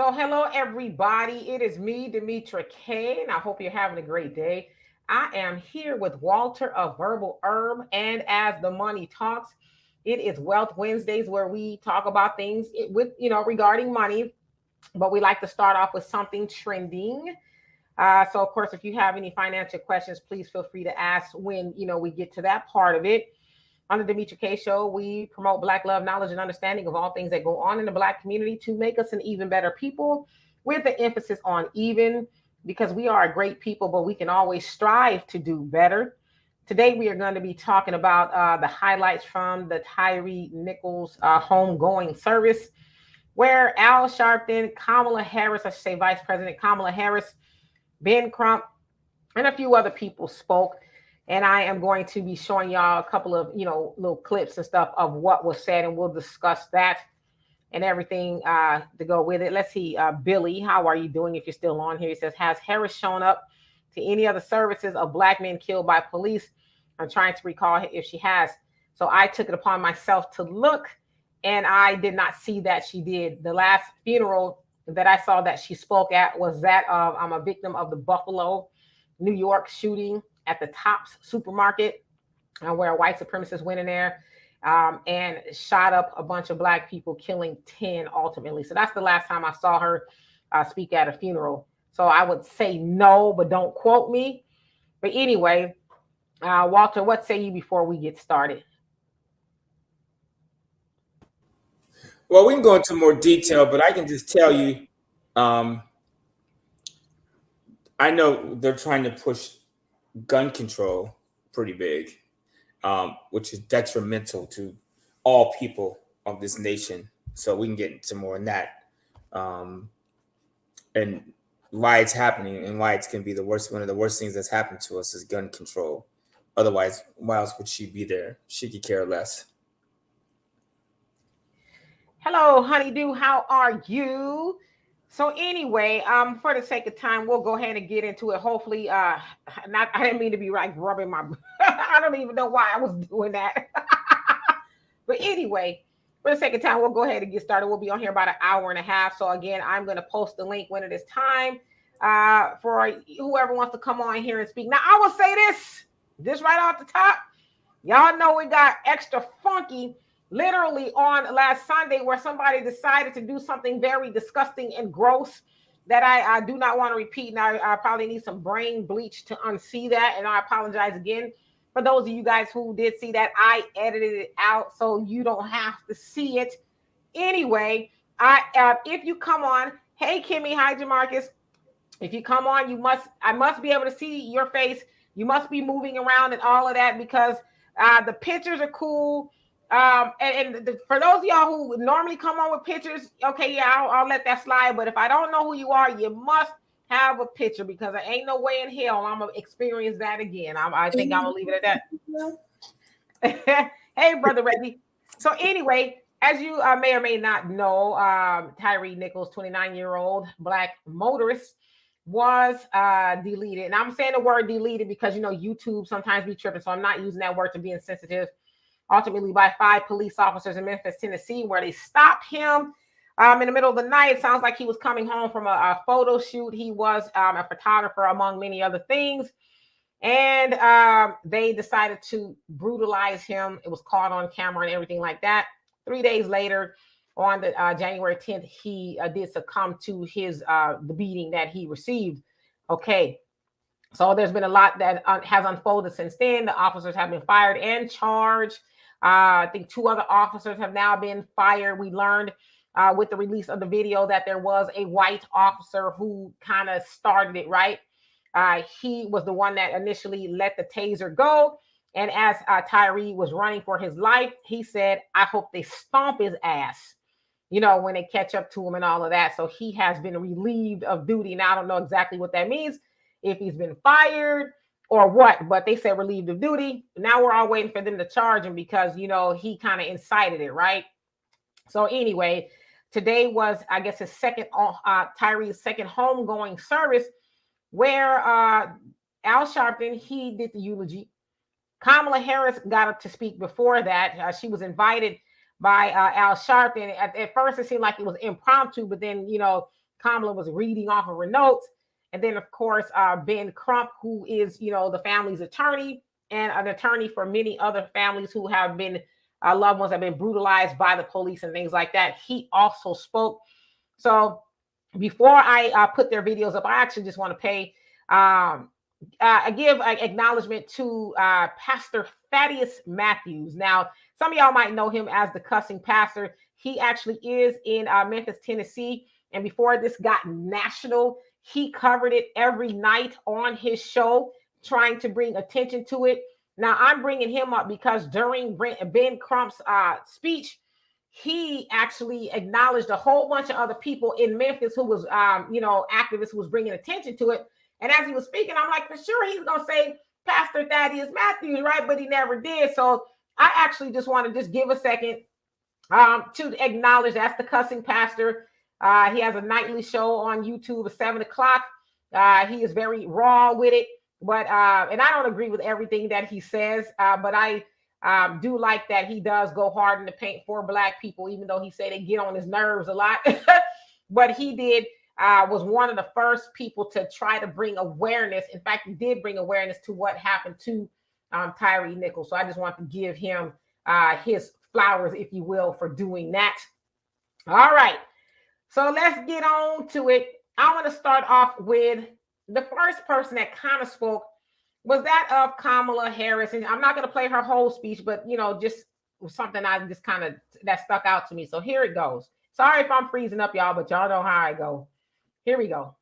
So, hello everybody. It is me, Demetra K, and I hope you're having a great day. I am here with Walter of Verbal Herb, and as the money talks, it is Wealth Wednesdays where we talk about things with regarding money, but we like to start off with something trending. So, of course, if you have any financial questions, please feel free to ask when we get to that part of it. On the Demetra K Show, we promote Black love, knowledge, and understanding of all things that go on in the Black community to make us an even better people, with the emphasis on even, because we are a great people, but we can always strive to do better. Today, we are going to be talking about the highlights from the Tyree Nichols homegoing service, where Al Sharpton, Kamala Harris, I should say Vice President Kamala Harris, Ben Crump, and a few other people spoke. And I am going to be showing y'all a couple of, little clips and stuff of what was said, and we'll discuss that and everything to go with it. Let's see, Billy, how are you doing if you're still on here? He says, has Harris shown up to any other services of Black men killed by police? I'm trying to recall if she has. So I took it upon myself to look, and I did not see that she did. The last funeral that I saw that she spoke at was that of I'm a victim of the Buffalo, New York shooting at the Tops supermarket, where a white supremacist went in there and shot up a bunch of Black people, killing 10 ultimately. So that's the last time I saw her speak at a funeral. So I would say no, but don't quote me. But anyway, Walter, what say you before we get started? Well, we can go into more detail, but I can just tell you, um, I know they're trying to push gun control pretty big, which is detrimental to all people of this nation. So we can get into more on that, um, and why it's happening and why it's going to be the worst. One of the worst things that's happened to us is gun control. Otherwise, why else would she be there? She could care less. Hello, honeydew. How are you? So anyway, for the sake of time, we'll go ahead and get into it. Hopefully, not. I didn't mean to be like rubbing my. I don't even know why I was doing that. But anyway, for the sake of time, we'll go ahead and get started. We'll be on here about an hour and a half. So again, I'm going to post the link when it is time for whoever wants to come on here and speak. Now, I will say this right off the top. Y'all know we got extra funky literally on last Sunday, where somebody decided to do something very disgusting and gross that I do not want to repeat. And I probably need some brain bleach to unsee that. And I apologize again for those of you guys who did see that. I edited it out so you don't have to see it. Anyway, if you come on, hey Kimmy, hi Jamarcus. If you come on, I must be able to see your face. You must be moving around and all of that, because the pictures are cool. For those of y'all who would normally come on with pictures, okay, yeah, I'll let that slide. But if I don't know who you are, you must have a picture, because there ain't no way in hell I'm gonna experience that again. I think I'm gonna leave it at that. Hey, brother Reggie. So anyway, as you may or may not know, Tyree Nichols, 29-year-old Black motorist, was deleted. And I'm saying the word deleted because YouTube sometimes be tripping, so I'm not using that word to be insensitive. Ultimately, by 5 police officers in Memphis, Tennessee, where they stopped him in the middle of the night. It sounds like he was coming home from a photo shoot. He was a photographer, among many other things. And they decided to brutalize him. It was caught on camera and everything like that. 3 days later, on the January 10th, he did succumb to the beating that he received. Okay. So there's been a lot that has unfolded since then. The officers have been fired and charged. I think 2 other officers have now been fired. We learned with the release of the video that there was a white officer who kind of started it, right? He was the one that initially let the taser go. And as Tyree was running for his life, he said, I hope they stomp his ass, when they catch up to him and all of that. So he has been relieved of duty. Now, I don't know exactly what that means, if he's been fired or what, but they said relieved of duty. Now we're all waiting for them to charge him because, he kind of incited it, right? So anyway, today was, I guess, his Tyree's second homegoing service, where Al Sharpton, he did the eulogy. Kamala Harris got up to speak before that. She was invited by Al Sharpton. At first, it seemed like it was impromptu, but then, Kamala was reading off of her notes. And then, of course, Ben Crump, who is, the family's attorney and an attorney for many other families who have been loved ones have been brutalized by the police and things like that. He also spoke. So before I put their videos up, I actually just want to give acknowledgement to Pastor Thaddeus Matthews. Now, some of y'all might know him as the cussing pastor. He actually is in Memphis, Tennessee. And before this got national, he covered it every night on his show, trying to bring attention to it. Now, I'm bringing him up because during Ben Crump's speech, he actually acknowledged a whole bunch of other people in Memphis who was, activists who was bringing attention to it. And as he was speaking, I'm like, for sure, he's going to say Pastor Thaddeus Matthews, right? But he never did. So I actually just want to just give a second to acknowledge that's the cussing pastor. He has a nightly show on YouTube at 7 o'clock. He is very raw with it. But and I don't agree with everything that he says, but I do like that he does go hard in the paint for Black people, even though he said they get on his nerves a lot. But he was one of the first people to try to bring awareness. In fact, he did bring awareness to what happened to Tyree Nichols. So I just want to give him his flowers, if you will, for doing that. All right. So let's get on to it. I want to start off with the first person that kind of spoke was that of Kamala Harris. And I'm not going to play her whole speech, but, just something that stuck out to me. So here it goes. Sorry if I'm freezing up, y'all, but y'all know how I go. Here we go.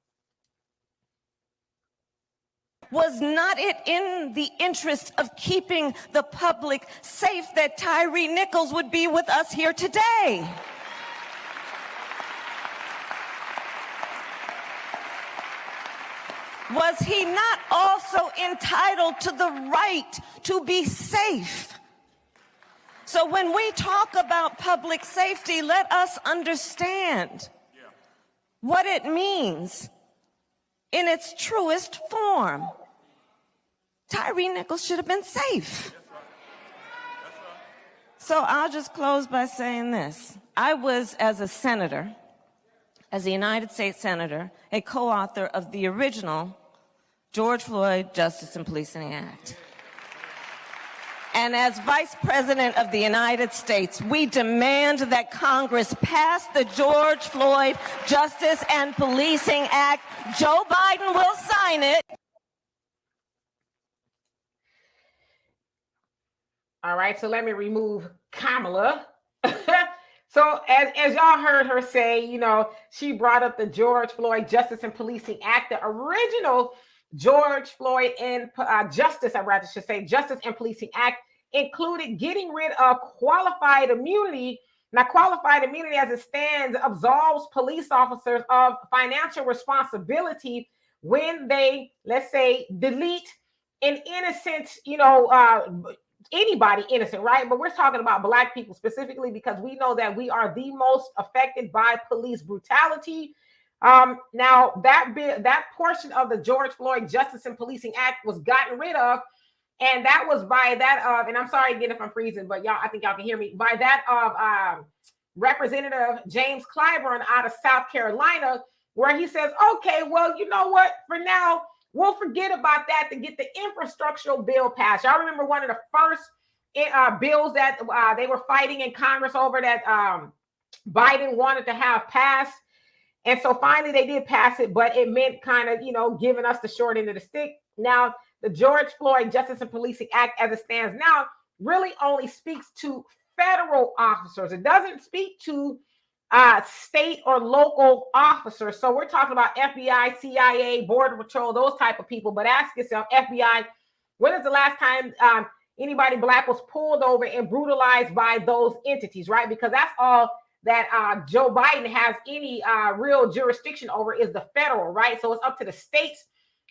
Was not it in the interest of keeping the public safe that Tyree Nichols would be with us here today? Was he not also entitled to the right to be safe? So when we talk about public safety, let us understand what it means in its truest form. Tyree Nichols should have been safe. So I'll just close by saying this. I was, as a senator, as a United States Senator, a co-author of the original George Floyd Justice and Policing Act. And as Vice President of the United States, we demand that Congress pass the George Floyd Justice and Policing Act. Joe Biden will sign it. All right, so let me remove Kamala. So as y'all heard her say, she brought up the George Floyd Justice and Policing Act, the original George Floyd and Justice and Policing Act included getting rid of qualified immunity. Now, qualified immunity as it stands absolves police officers of financial responsibility when they, let's say, delete an innocent, anybody innocent, right? But we're talking about Black people specifically because we know that we are the most affected by police brutality. Now that portion of the George Floyd Justice and Policing Act was gotten rid of, and that was by that of, and I'm sorry again if I'm freezing, but y'all, I think y'all can hear me, by that of Representative James Clyburn out of South Carolina, where he says, okay, well, you know what, for now, we'll forget about that to get the infrastructural bill passed. Y'all remember one of the first bills that they were fighting in Congress over that Biden wanted to have passed. And so finally they did pass it, but it meant kind of, giving us the short end of the stick. Now, the George Floyd Justice and Policing Act as it stands now really only speaks to federal officers. It doesn't speak to state or local officers. So we're talking about FBI, CIA, Border Patrol, those type of people. But ask yourself, FBI, when is the last time anybody Black was pulled over and brutalized by those entities, right? Because that's all that Joe Biden has any real jurisdiction over is the federal, right? So it's up to the states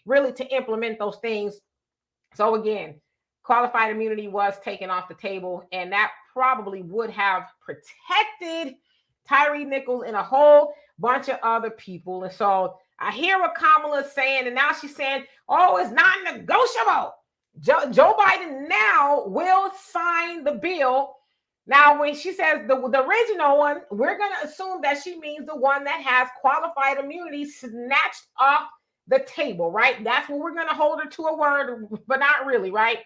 really to implement those things. So again, qualified immunity was taken off the table, and that probably would have protected Tyree Nichols and a whole bunch of other people. And so I hear what Kamala's saying, and now she's saying, oh, it's not negotiable. Joe Biden now will sign the bill Now, when she says the original one, we're going to assume that she means the one that has qualified immunity snatched off the table, right? That's what we're going to hold her to a word, but not really, right?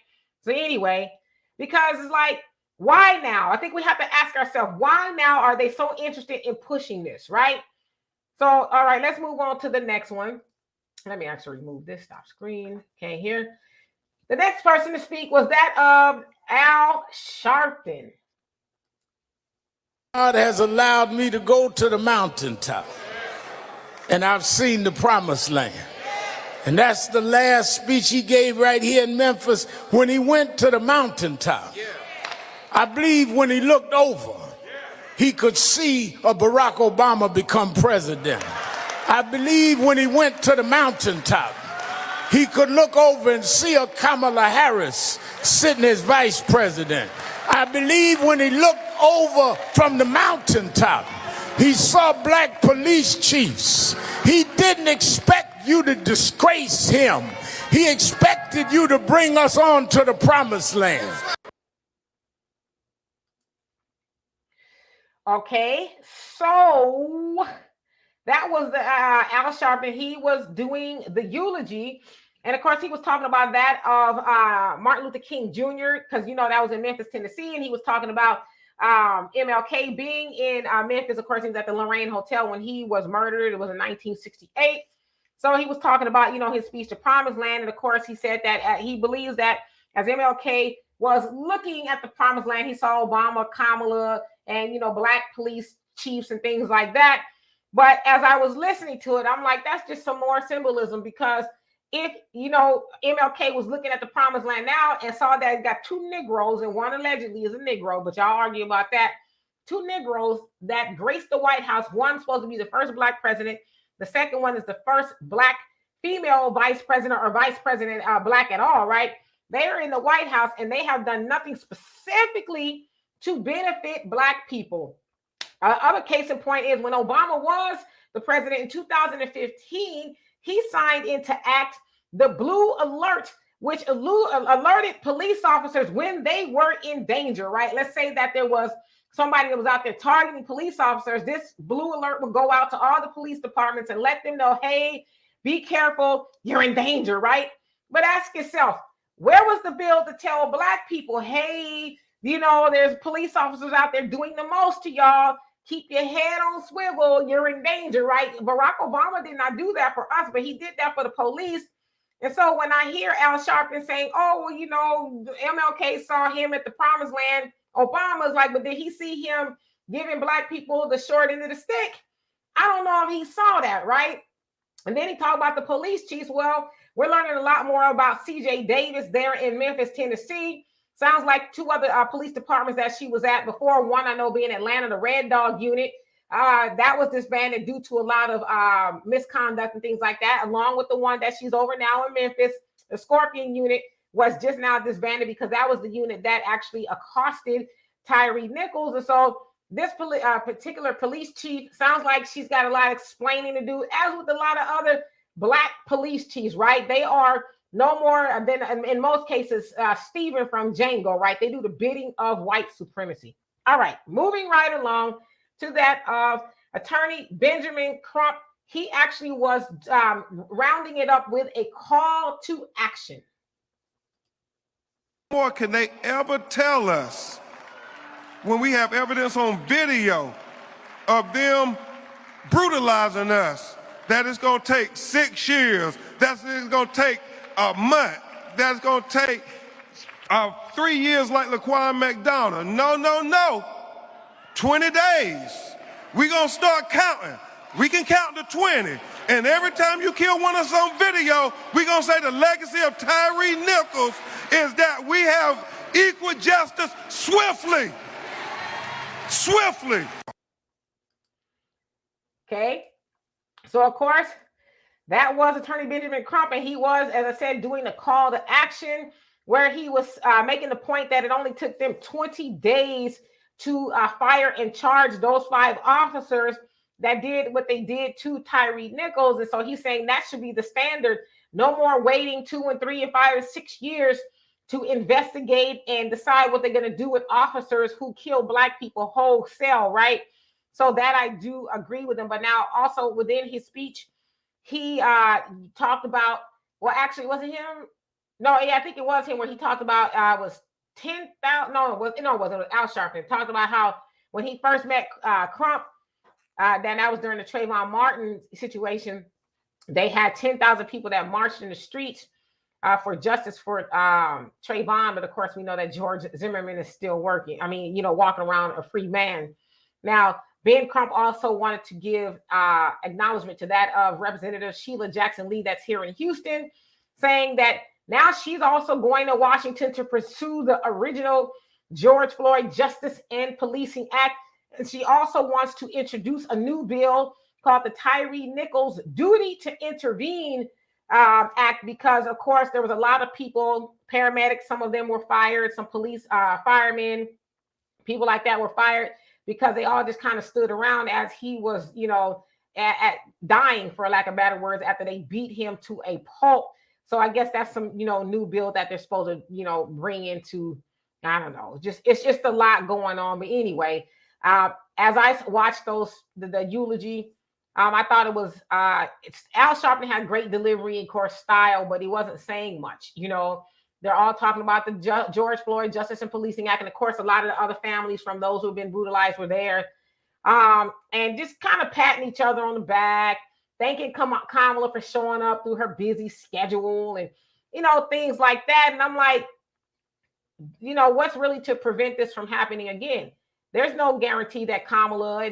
So anyway, because it's like, why now? I think we have to ask ourselves, why now are they so interested in pushing this, right? So, all right, let's move on to the next one. Let me actually remove this, stop screen. Can't hear. The next person to speak was that of Al Sharpton. God has allowed me to go to the mountaintop, and I've seen the promised land. And that's the last speech he gave right here in Memphis when he went to the mountaintop. I believe when he looked over, he could see a Barack Obama become president. I believe when he went to the mountaintop, he could look over and see a Kamala Harris sitting as vice president. I believe when he looked over from the mountaintop, he saw black police chiefs. He didn't expect you to disgrace him. He expected you to bring us on to the promised land. Okay, so that was the Al Sharpton. He was doing the eulogy. And of course, he was talking about that of Martin Luther King Jr., because, you know, that was in Memphis, Tennessee. And he was talking about MLK being in Memphis. Of course, he was at the Lorraine Hotel when he was murdered. It was in 1968. So he was talking about, you know, his speech to Promised Land. And of course, he said that he believes that as MLK was looking at the Promised Land, he saw Obama, Kamala, and, you know, black police chiefs and things like that. But as I was listening to it, I'm like, that's just some more symbolism, because if, you know, MLK was looking at the Promised Land now and saw that it got two Negroes, and one allegedly is a Negro, but y'all argue about that, two Negroes that graced the White House. One's supposed to be the first black president. The second one is the first black female vice president, or vice president black at all, right? They are in the White House and they have done nothing specifically to benefit black people. Other case in point is when Obama was the president in 2015, he signed into act the Blue Alert, which alerted police officers when they were in danger, right? Let's say that there was somebody that was out there targeting police officers. This Blue Alert would go out to all the police departments and let them know, hey, be careful, you're in danger, right? But ask yourself, where was the bill to tell black people, hey, you know, there's police officers out there doing the most to y'all. Keep your head on swivel. You're in danger, right? Barack Obama did not do that for us, but he did that for the police. And so when I hear Al Sharpton saying, oh, well, you know, MLK saw him at the Promised Land, Obama's like, but did he see him giving black people the short end of the stick? I don't know if he saw that, right? And then he talked about the police chiefs. Well, we're learning a lot more about C.J. Davis there in Memphis, Tennessee. Sounds like two other police departments that she was at before. One I know being Atlanta, the Red Dog Unit. That was disbanded due to a lot of misconduct and things like that, along with the one that she's over now in Memphis. The Scorpion Unit was just now disbanded because that was the unit that actually accosted Tyree Nichols. And so this particular police chief sounds like she's got a lot of explaining to do, as with a lot of other black police chiefs, right? They are no more than, in most cases, Stephen from Django, right? They do the bidding of white supremacy. All right, moving right along to that of Attorney Benjamin Crump. He actually was rounding it up with a call to action. More can they ever tell us when we have evidence on video of them brutalizing us, that it's going to take 6 years, that's going to take a month, that's going to take 3 years like Laquan McDonald. No. 20 days. We're going to start counting. We can count to 20. And every time you kill one of us on video, we're going to say the legacy of Tyree Nichols is that we have equal justice swiftly. Swiftly. Okay. So, of course, that was Attorney Benjamin Crump, and he was, as I said, doing a call to action where he was making the point that it only took them 20 days to fire and charge those 5 officers that did what they did to Tyree Nichols. And so he's saying that should be the standard. No more waiting 2 and 3 and 5 and 6 years to investigate and decide what they're going to do with officers who kill Black people wholesale, right? So that I do agree with him. But now also within his speech, he talked about, well, actually, was it him? No, yeah, I think it was him where he talked about was 10,000. No, it was Al Sharpton. Talked about how when he first met Crump, then that was during the Trayvon Martin situation. They had 10,000 people that marched in the streets for justice for Trayvon, but of course we know that George Zimmerman is still working. I mean, walking around a free man. Now, Ben Crump also wanted to give acknowledgement to that of Representative Sheila Jackson Lee that's here in Houston, saying that now she's also going to Washington to pursue the original George Floyd Justice and Policing Act. And she also wants to introduce a new bill called the Tyree Nichols Duty to Intervene Act, because, of course, there was a lot of people, paramedics, some of them were fired, some police, firemen, people like that were fired because they all just kind of stood around as he was, at dying, for lack of better words, after they beat him to a pulp. So I guess that's some, new bill that they're supposed to, bring into, I don't know, it's just a lot going on. But anyway, as I watched the eulogy, I thought it was Al Sharpton had great delivery and, of course, style, but he wasn't saying much. They're all talking about the George Floyd Justice and Policing Act, and of course, a lot of the other families from those who have been brutalized were there, and just kind of patting each other on the back, thanking Kamala for showing up through her busy schedule, and things like that. And I'm like, what's really to prevent this from happening again? There's no guarantee that Kamala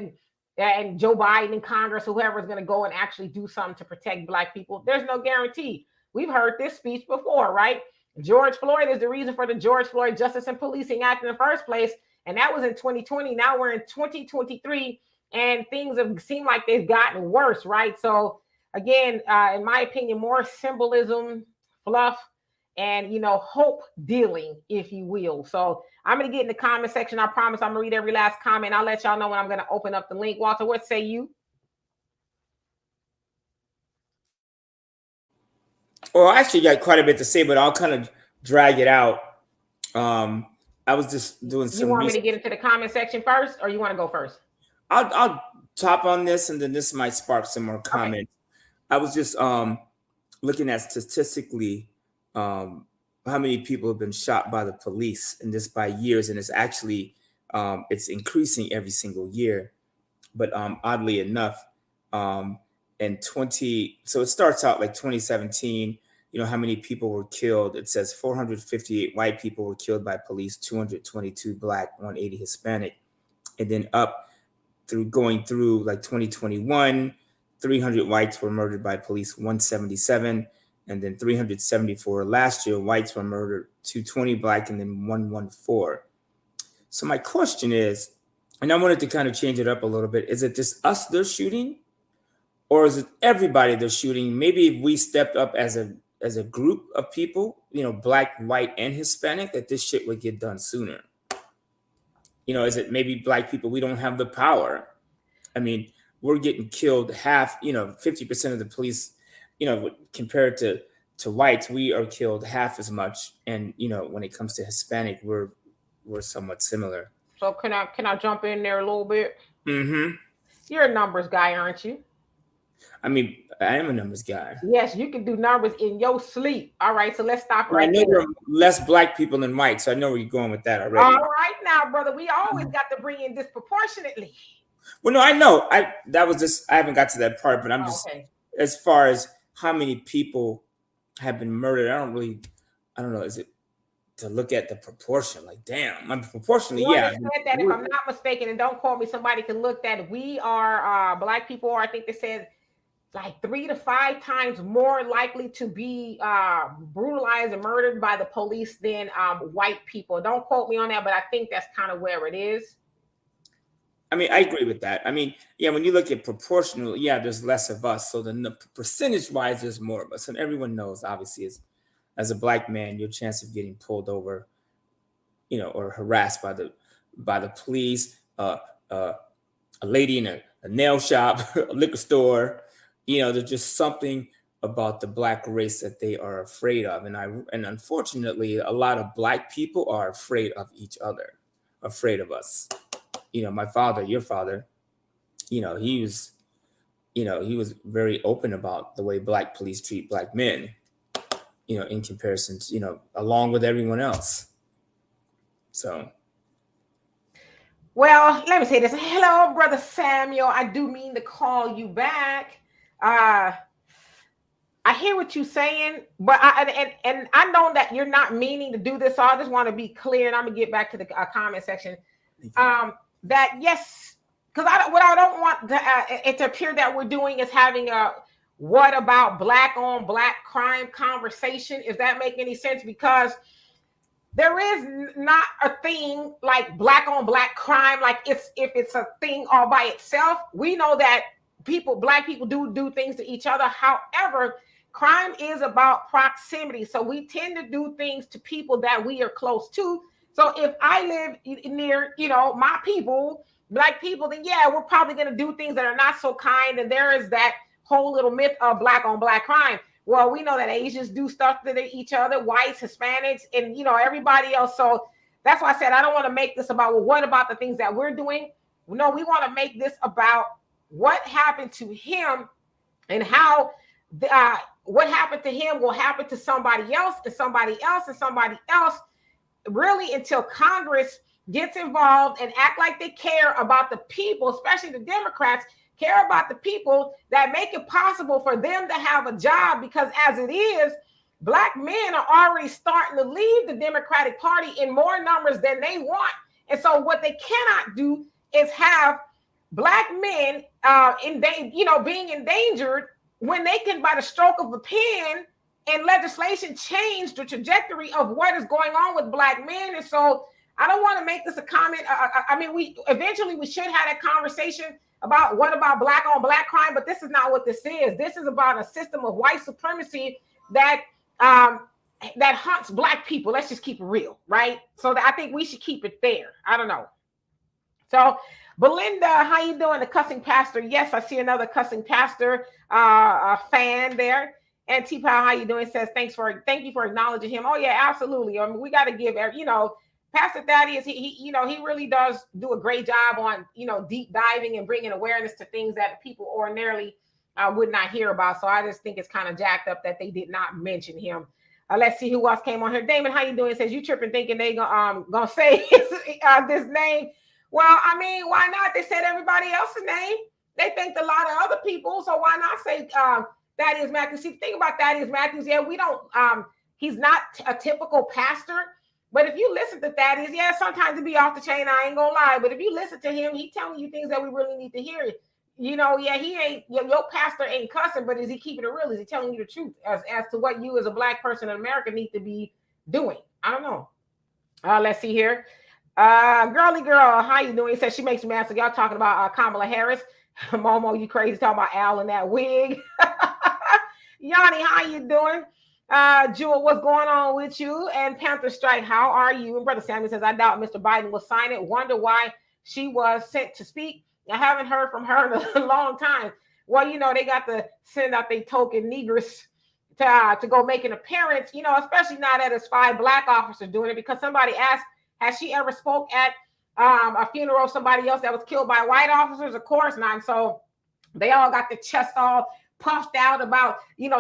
and Joe Biden and Congress, whoever is going to go and actually do something to protect Black people. There's no guarantee. We've heard this speech before, right? George Floyd is the reason for the George Floyd Justice and Policing Act in the first place. And that was in 2020. Now we're in 2023 and things have seemed like they've gotten worse, right? So again, in my opinion, more symbolism, fluff, and, hope dealing, if you will. So I'm going to get in the comment section. I promise I'm going to read every last comment. I'll let y'all know when I'm going to open up the link. Walter, what say you? Well, I actually got quite a bit to say, but I'll kind of drag it out. I was just doing some. You want me to get into the comment section first, or you want to go first? I'll top on this, and then this might spark some more comments. Okay. I was just looking at statistically how many people have been shot by the police, and this by years, and it's actually it's increasing every single year. But oddly enough, so it starts out like 2017. How many people were killed? It says 458 white people were killed by police, 222 Black, 180 Hispanic, and then up going through like 2021, 300 whites were murdered by police, 177, and then 374 last year. Whites were murdered, 220 Black, and then 114. So my question is, and I wanted to kind of change it up a little bit, is it just us they're shooting? Or is it everybody they're shooting? Maybe if we stepped up as a group of people, Black, white, and Hispanic, that this shit would get done sooner. Is it maybe Black people, we don't have the power? I mean, we're getting killed half, 50% of the police, compared to whites, we are killed half as much. And, when it comes to Hispanic, we're somewhat similar. So can I jump in there a little bit? Mm-hmm. You're a numbers guy, aren't you? I mean, I am a numbers guy. Yes, you can do numbers in your sleep. All right, so let's stop right there. I know there. there are less Black people than white, so I know where you're going with that already. All right now, brother, we always got to bring in disproportionately. Well, no, I know. I haven't got to that part, but I'm just, as far as how many people have been murdered, I don't know, is it to look at the proportion? Like, damn, I'm proportionally, yeah. Said that, if I'm not mistaken, and don't quote me, somebody can look that we are, Black people are, I think they said, like 3 to 5 times more likely to be brutalized and murdered by the police than white people. Don't quote me on that, but I think that's kind of where it is. I mean, I agree with that. I mean, yeah, when you look at proportional, yeah, there's less of us. So the percentage-wise, there's more of us. And everyone knows, obviously, as a Black man, your chance of getting pulled over, or harassed by the police, a lady in a nail shop, a liquor store, there's just something about the Black race that they are afraid of. And unfortunately, a lot of Black people are afraid of each other, afraid of us. You know, my father, your father, you know, he was very open about the way Black police treat Black men, you know, in comparison to, you know, along with everyone else. So. Well, let me say this. Hello, Brother Samuel. I do mean to call you back. I hear what you're saying, but I know that you're not meaning to do this, so I just want to be clear, and I'm gonna get back to the comment section. That yes, because what I don't want it to appear that we're doing is having a what about Black on Black crime conversation. If that make any sense, because there is not a thing like Black on Black crime. Like if it's a thing all by itself, we know that Black people do things to each other. However, crime is about proximity. So we tend to do things to people that we are close to. So if I live near, you know, my people, Black people, then yeah, we're probably going to do things that are not so kind. And there is that whole little myth of Black on Black crime. Well, we know that Asians do stuff to each other, whites, Hispanics, and, you know, everybody else. So that's why I said I don't want to make this about, well, what about the things that we're doing? No, we want to make this about what happened to him and how what happened to him will happen to somebody else and somebody else and somebody else, really until Congress gets involved and act like they care about the people, especially the Democrats, care about the people that make it possible for them to have a job. Because as it is, Black men are already starting to leave the Democratic Party in more numbers than they want. And so what they cannot do is have Black men being endangered when they can, by the stroke of a pen and legislation, change the trajectory of what is going on with Black men. And so I don't want to make this a comment. We should have that conversation about what about Black on Black crime, but this is not what this is. This is about a system of white supremacy that hunts Black people. Let's just keep it real, right? So I think we should keep it there. I don't know. So Belinda, how you doing? The cussing pastor. Yes, I see another cussing pastor fan there. And T-Pow, how you doing? Says thank you for acknowledging him. Oh yeah, absolutely. I mean, we got to give Pastor Thaddeus, he really does do a great job on, deep diving and bringing awareness to things that people ordinarily would not hear about. So I just think it's kind of jacked up that they did not mention him. Let's see who else came on here. Damon, how you doing? Says you tripping thinking they gonna say this name. Well, I mean, why not? They said everybody else's name. They thanked a lot of other people, so why not say Thaddeus Matthews? See, the thing about Thaddeus Matthews, yeah, we don't. He's not a typical pastor. But if you listen to Thaddeus, yeah, sometimes it be off the chain. I ain't gonna lie. But if you listen to him, he telling you things that we really need to hear. Yeah, he ain't your pastor ain't cussing, but is he keeping it real? Is he telling you the truth as to what you as a Black person in America need to be doing? I don't know. Let's see here. Girly girl, how you doing? He says she makes me mad. So y'all talking about Kamala Harris. Momo, you crazy talking about Al in that wig. Yanni, how you doing? Jewel, what's going on with you? And Panther Strike, how are you? And Brother Samuel says, I doubt Mr. Biden will sign it. Wonder why she was sent to speak. I haven't heard from her in a long time. Well, they got to send out their token negress to go make an appearance, especially now that it's 5 Black officers doing it, because somebody asked, has she ever spoke at a funeral of somebody else that was killed by white officers? Of course not. And so they all got their chest all puffed out about,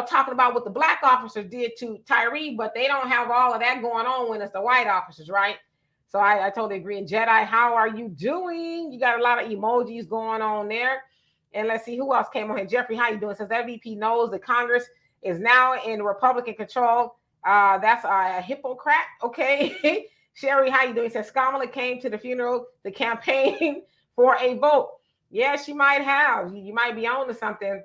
talking about what the Black officers did to Tyree, but they don't have all of that going on when it's the white officers, right? So I totally agree. And Jedi, how are you doing? You got a lot of emojis going on there. And let's see who else came on here. Jeffrey, how you doing? Says that VP knows that Congress is now in Republican control. That's a hypocrite. Okay. Sherry, how you doing? Says Kamala came to the funeral, the campaign for a vote. Yeah, she might have. You might be on to something.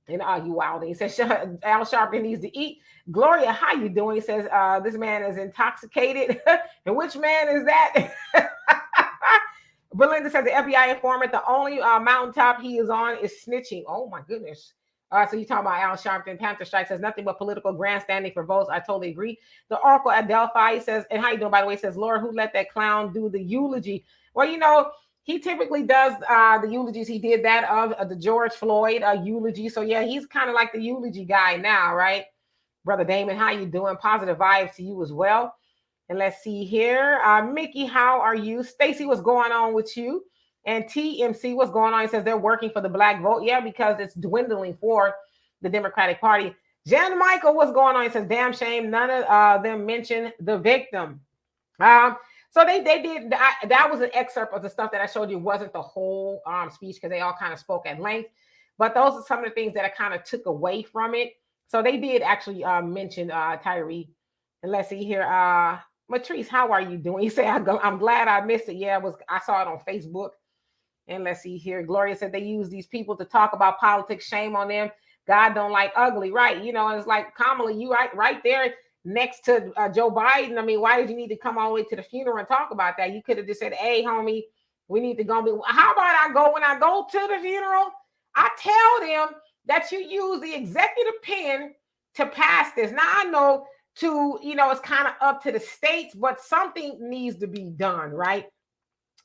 And you wild. He says Al Sharpton needs to eat. Gloria, how you doing? He says this man is intoxicated. And which man is that? Belinda says the FBI informant, the only mountaintop he is on is snitching. Oh my goodness. So you talking about Al Sharpton. Panther Strike says nothing but political grandstanding for votes. I totally agree. The Oracle at Delphi says, and how you doing, by the way, says, Lord, who let that clown do the eulogy? Well, he typically does the eulogies. He did that of the George Floyd eulogy. So yeah, he's kind of like the eulogy guy now, right? Brother Damon, how you doing? Positive vibes to you as well. And let's see here. Mickey, how are you? Stacy, what's going on with you? And TMC, what's going on? He says they're working for the black vote. Yeah, because it's dwindling for the Democratic Party. Jan Michael, what's going on? He says, damn shame none of them mentioned the victim. So they did. That was an excerpt of the stuff that I showed you. It wasn't the whole speech because they all kind of spoke at length. But those are some of the things that I kind of took away from it. So they did actually mention Tyree. And let's see here. Matrice, how are you doing? You say, I'm glad I missed it. Yeah, I saw it on Facebook. And let's see here. Gloria said they use these people to talk about politics. Shame on them. God don't like ugly, right? You know, and it's like, Kamala, you right there next to Joe Biden. I mean, why did you need to come all the way to the funeral and talk about that? You could have just said, hey, homie, we need to go. How about when I go to the funeral, I tell them that you use the executive pen to pass this. Now, I know it's kind of up to the states, but something needs to be done, right?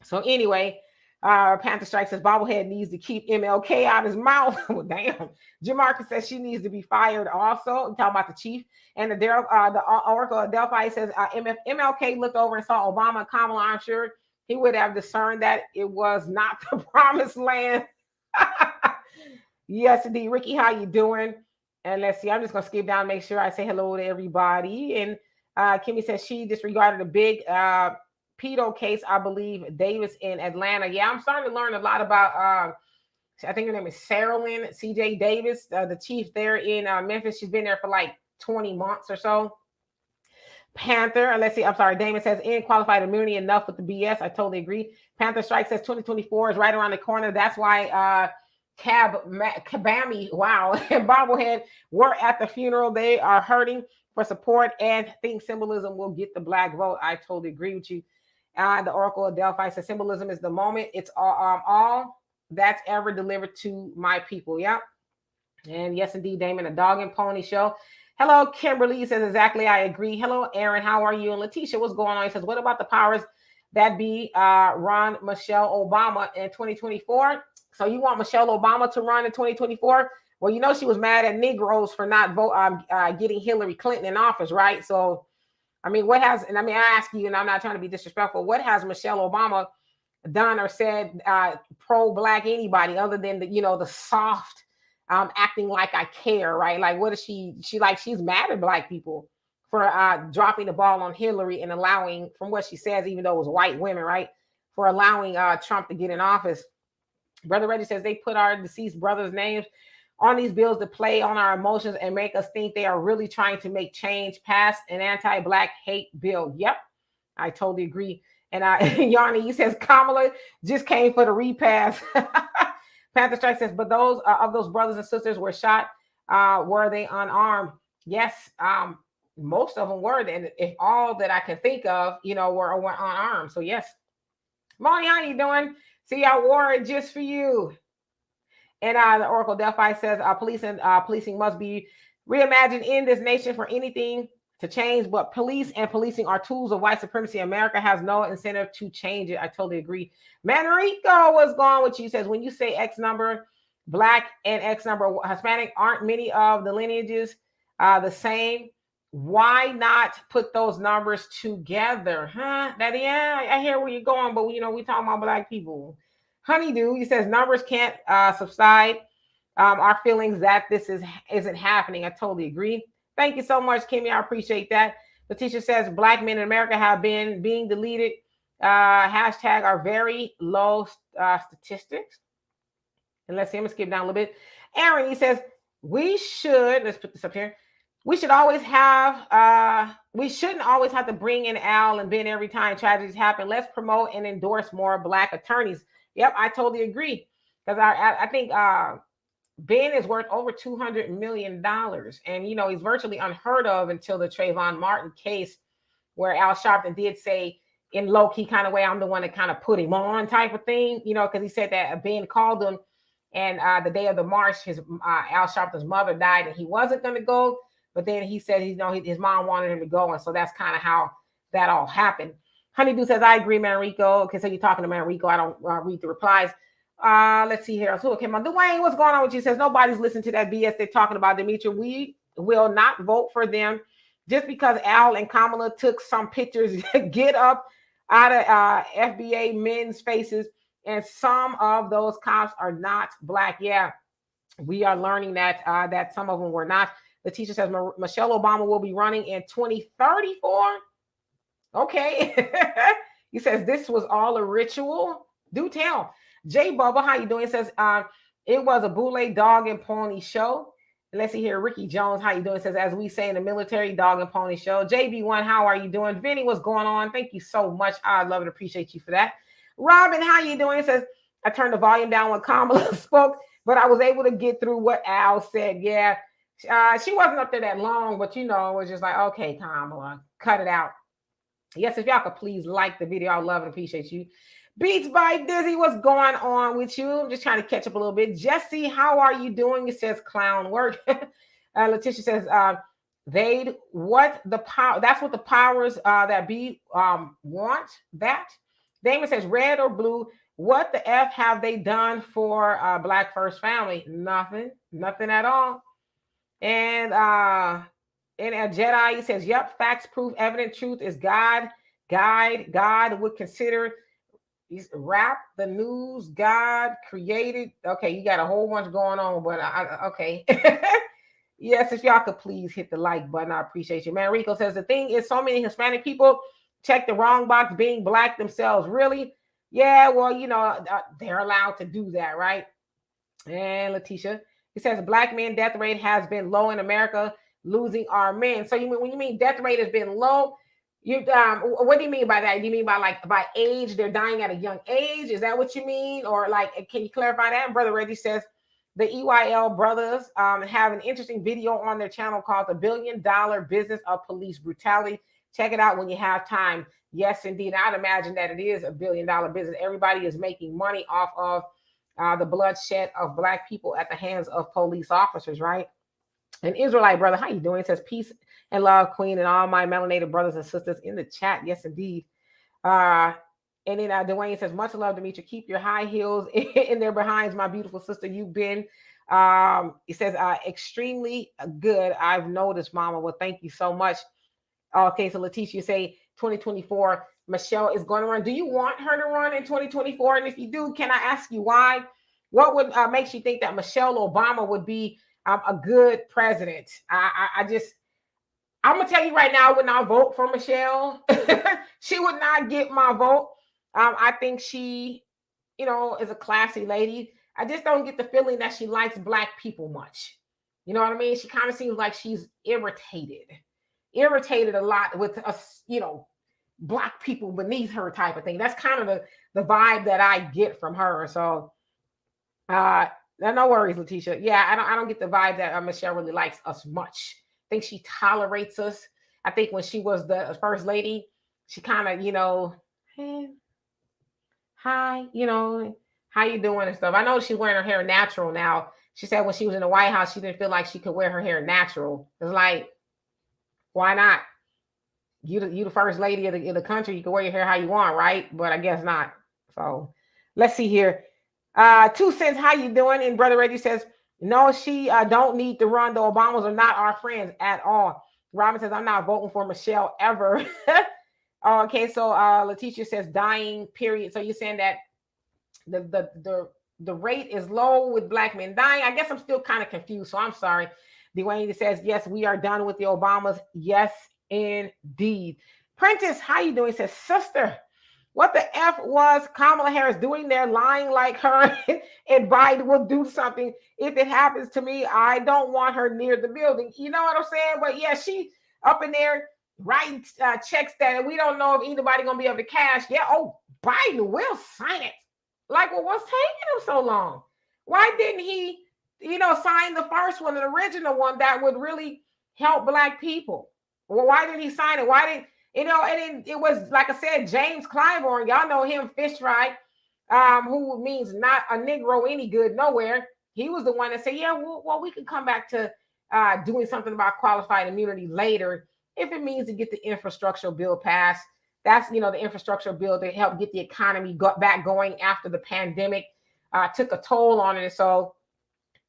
So anyway, Panther Strike says Bobblehead needs to keep MLK out his mouth. Well, damn. Jim Marcus says she needs to be fired also. I'm talking about the chief. And the Oracle of Delphi says if MLK looked over and saw Obama and Kamala, I'm sure he would have discerned that it was not the promised land. Yes, indeed. Ricky, how you doing? And let's see, I'm just going to skip down and make sure I say hello to everybody. And Kimmy says she disregarded a big pedo case, I believe, Davis in Atlanta. Yeah, I'm starting to learn a lot about, I think her name is Saralyn CJ Davis, the chief there in Memphis. She's been there for like 20 months or so. Panther, let's see, I'm sorry, Damon says qualified immunity enough with the BS. I totally agree. Panther Strike says 2024 is right around the corner. That's why Kabami, wow, and Bobblehead were at the funeral. They are hurting for support and think symbolism will get the black vote. I totally agree with you. The Oracle of Delphi says symbolism is the moment. It's all that's ever delivered to my people. Yeah. And yes, indeed, Damon, a dog and pony show. Hello, Kimberly says exactly. I agree. Hello, Aaron. How are you? And Letitia, what's going on? He says, what about the powers that be run Michelle Obama in 2024? So you want Michelle Obama to run in 2024? Well, you know she was mad at Negroes for not getting Hillary Clinton in office, right? So, I mean, I ask you, and I'm not trying to be disrespectful, what has Michelle Obama done or said pro-black anybody other than the soft acting like I care, right? Like, what is she's mad at black people for dropping the ball on Hillary and allowing, from what she says, even though it was white women, right, for allowing Trump to get in office. Brother Reggie says they put our deceased brothers' names on these bills to play on our emotions and make us think they are really trying to make change, pass an anti-black hate bill. Yep, I totally agree. And Yanni, he says Kamala just came for the repass. Panther Strike says, but those of those brothers and sisters were shot. Were they unarmed? Yes, most of them were. And if all that I can think of, were unarmed. So yes. Molly, how you doing? See, I wore it just for you. And the Oracle Delphi says policing must be reimagined in this nation for anything to change. But police and policing are tools of white supremacy. America has no incentive to change it. I totally agree. Manrico, what's going on with you? Says when you say X number black and X number Hispanic, aren't many of the lineages the same? Why not put those numbers together? Huh? I hear where you're going, but we talking about black people. Honeydew, he says numbers can't subside our feelings that this isn't happening. I totally agree. Thank you so much, Kimmy. I appreciate that. Letitia says black men in America have been being deleted. Hashtag are very low statistics. And let's see, I'm gonna skip down a little bit. Aaron, he says let's put this up here. We shouldn't always have to bring in Al and Ben every time tragedies happen. Let's promote and endorse more black attorneys. Yep, I totally agree. Because I think Ben is worth over $200 million. And, he's virtually unheard of until the Trayvon Martin case, where Al Sharpton did say in low-key kind of way, I'm the one that kind of put him on type of thing, because he said that Ben called him. And the day of the march, Al Sharpton's mother died and he wasn't going to go. But then he said, his mom wanted him to go. And so that's kind of how that all happened. Honeydew says, I agree, Manrico. Okay, so you're talking to Manrico. I don't read the replies. Let's see here. So, okay, Dwayne, what's going on with you? Says, nobody's listening to that BS they're talking about, Demetra. We will not vote for them just because Al and Kamala took some pictures, get up out of FBA men's faces, and some of those cops are not black. Yeah, we are learning that some of them were not. The teacher says Michelle Obama will be running in 2034. Okay. He says this was all a ritual. Do tell. Jay Bubba, how you doing? He says it was a boule dog and pony show. And let's see here. Ricky Jones, how you doing? He says, as we say in the military, dog and pony show. JB1, how are you doing? Vinny, what's going on? Thank you so much. I love and appreciate you for that. Robin, how you doing? He says, I turned the volume down when Kamala spoke, but I was able to get through what Al said. Yeah, she wasn't up there that long, but it was just like, okay, Kamala, cut it out. Yes, if y'all could please like the video, I love and appreciate you. Beats by Dizzy, what's going on with you? I'm just trying to catch up a little bit. Jesse, how are you doing? It says clown work. Letitia says, that's what the powers that be want that. Damon says, red or blue, what the F have they done for Black First Family? Nothing at all. And a Jedi, he says, yep, facts, proof, evident, truth is God would consider rap, the news, God created. Okay, you got a whole bunch going on, but okay. Yes, if y'all could please hit the like button, I appreciate you. Man, Rico says, the thing is so many Hispanic people check the wrong box being black themselves. Really? Yeah, well, they're allowed to do that, right? And Letitia, he says, black men death rate has been low in America, losing our men. So when you mean death rate has been low, what do you mean by that? Do you mean by age? They're dying at a young age? Is that what you mean? Or can you clarify that? And Brother Reggie says the EYL brothers have an interesting video on their channel called The $1 Billion Business of Police Brutality. Check it out when you have time. Yes, indeed. I'd imagine that it is $1 billion business. Everybody is making money off of the bloodshed of black people at the hands of police officers, right? An Israelite brother, how you doing? It says peace and love, Queen, and all my melanated brothers and sisters in the chat. Yes, indeed. And then Dwayne says, much love, Demetra. Keep your high heels in their behinds, my beautiful sister. You've been, he says, extremely good. I've noticed, Mama. Well, thank you so much. Okay, so Letitia, you say 2024, Michelle is going to run. Do you want her to run in 2024? And if you do, can I ask you why? What would makes you think that Michelle Obama would be a good president? I'm gonna tell you right now, I would not vote for Michelle. She would not get my vote. I think she, is a classy lady. I just don't get the feeling that she likes black people much. You know what I mean? She kind of seems like she's irritated a lot with us, black people beneath her type of thing. That's kind of the vibe that I get from her. So, no worries, Letitia. Yeah, I don't get the vibe that Michelle really likes us much. I think she tolerates us. I think when she was the first lady, she kind of, hey, hi, how you doing and stuff. I know she's wearing her hair natural now. She said when she was in the White House, she didn't feel like she could wear her hair natural. It's like, why not? You the first lady of the country. You can wear your hair how you want, right? But I guess not. So let's see here. 2 cents, how you doing? And Brother Reggie says, no, she don't need to run. The Obamas are not our friends at all. Robin says, I'm not voting for Michelle ever. Okay, so Letitia says dying, period. So you're saying that the rate is low with black men dying. I guess I'm still kind of confused, so I'm sorry. Dwayne says, yes, we are done with the Obamas. Yes, indeed. Prentice, how you doing? He says, sister, what the F was Kamala Harris doing there, lying like her and Biden will do something. If it happens to me, I don't want her near the building. You know what I'm saying? But yeah, she up in there writing checks that we don't know if anybody going to be able to cash. Yeah, Biden will sign it. Like, well, what's taking him so long? Why didn't he, sign the first one, the original one that would really help black people? Well, why didn't he sign it? Why didn't, and then it was, like I said, James Clyburn, y'all know him, fish fry, who means not a Negro any good nowhere. He was the one that said, yeah, well, we can come back to doing something about qualified immunity later if it means to get the infrastructure bill passed. That's, the infrastructure bill to help get the economy back going after the pandemic took a toll on it. And so,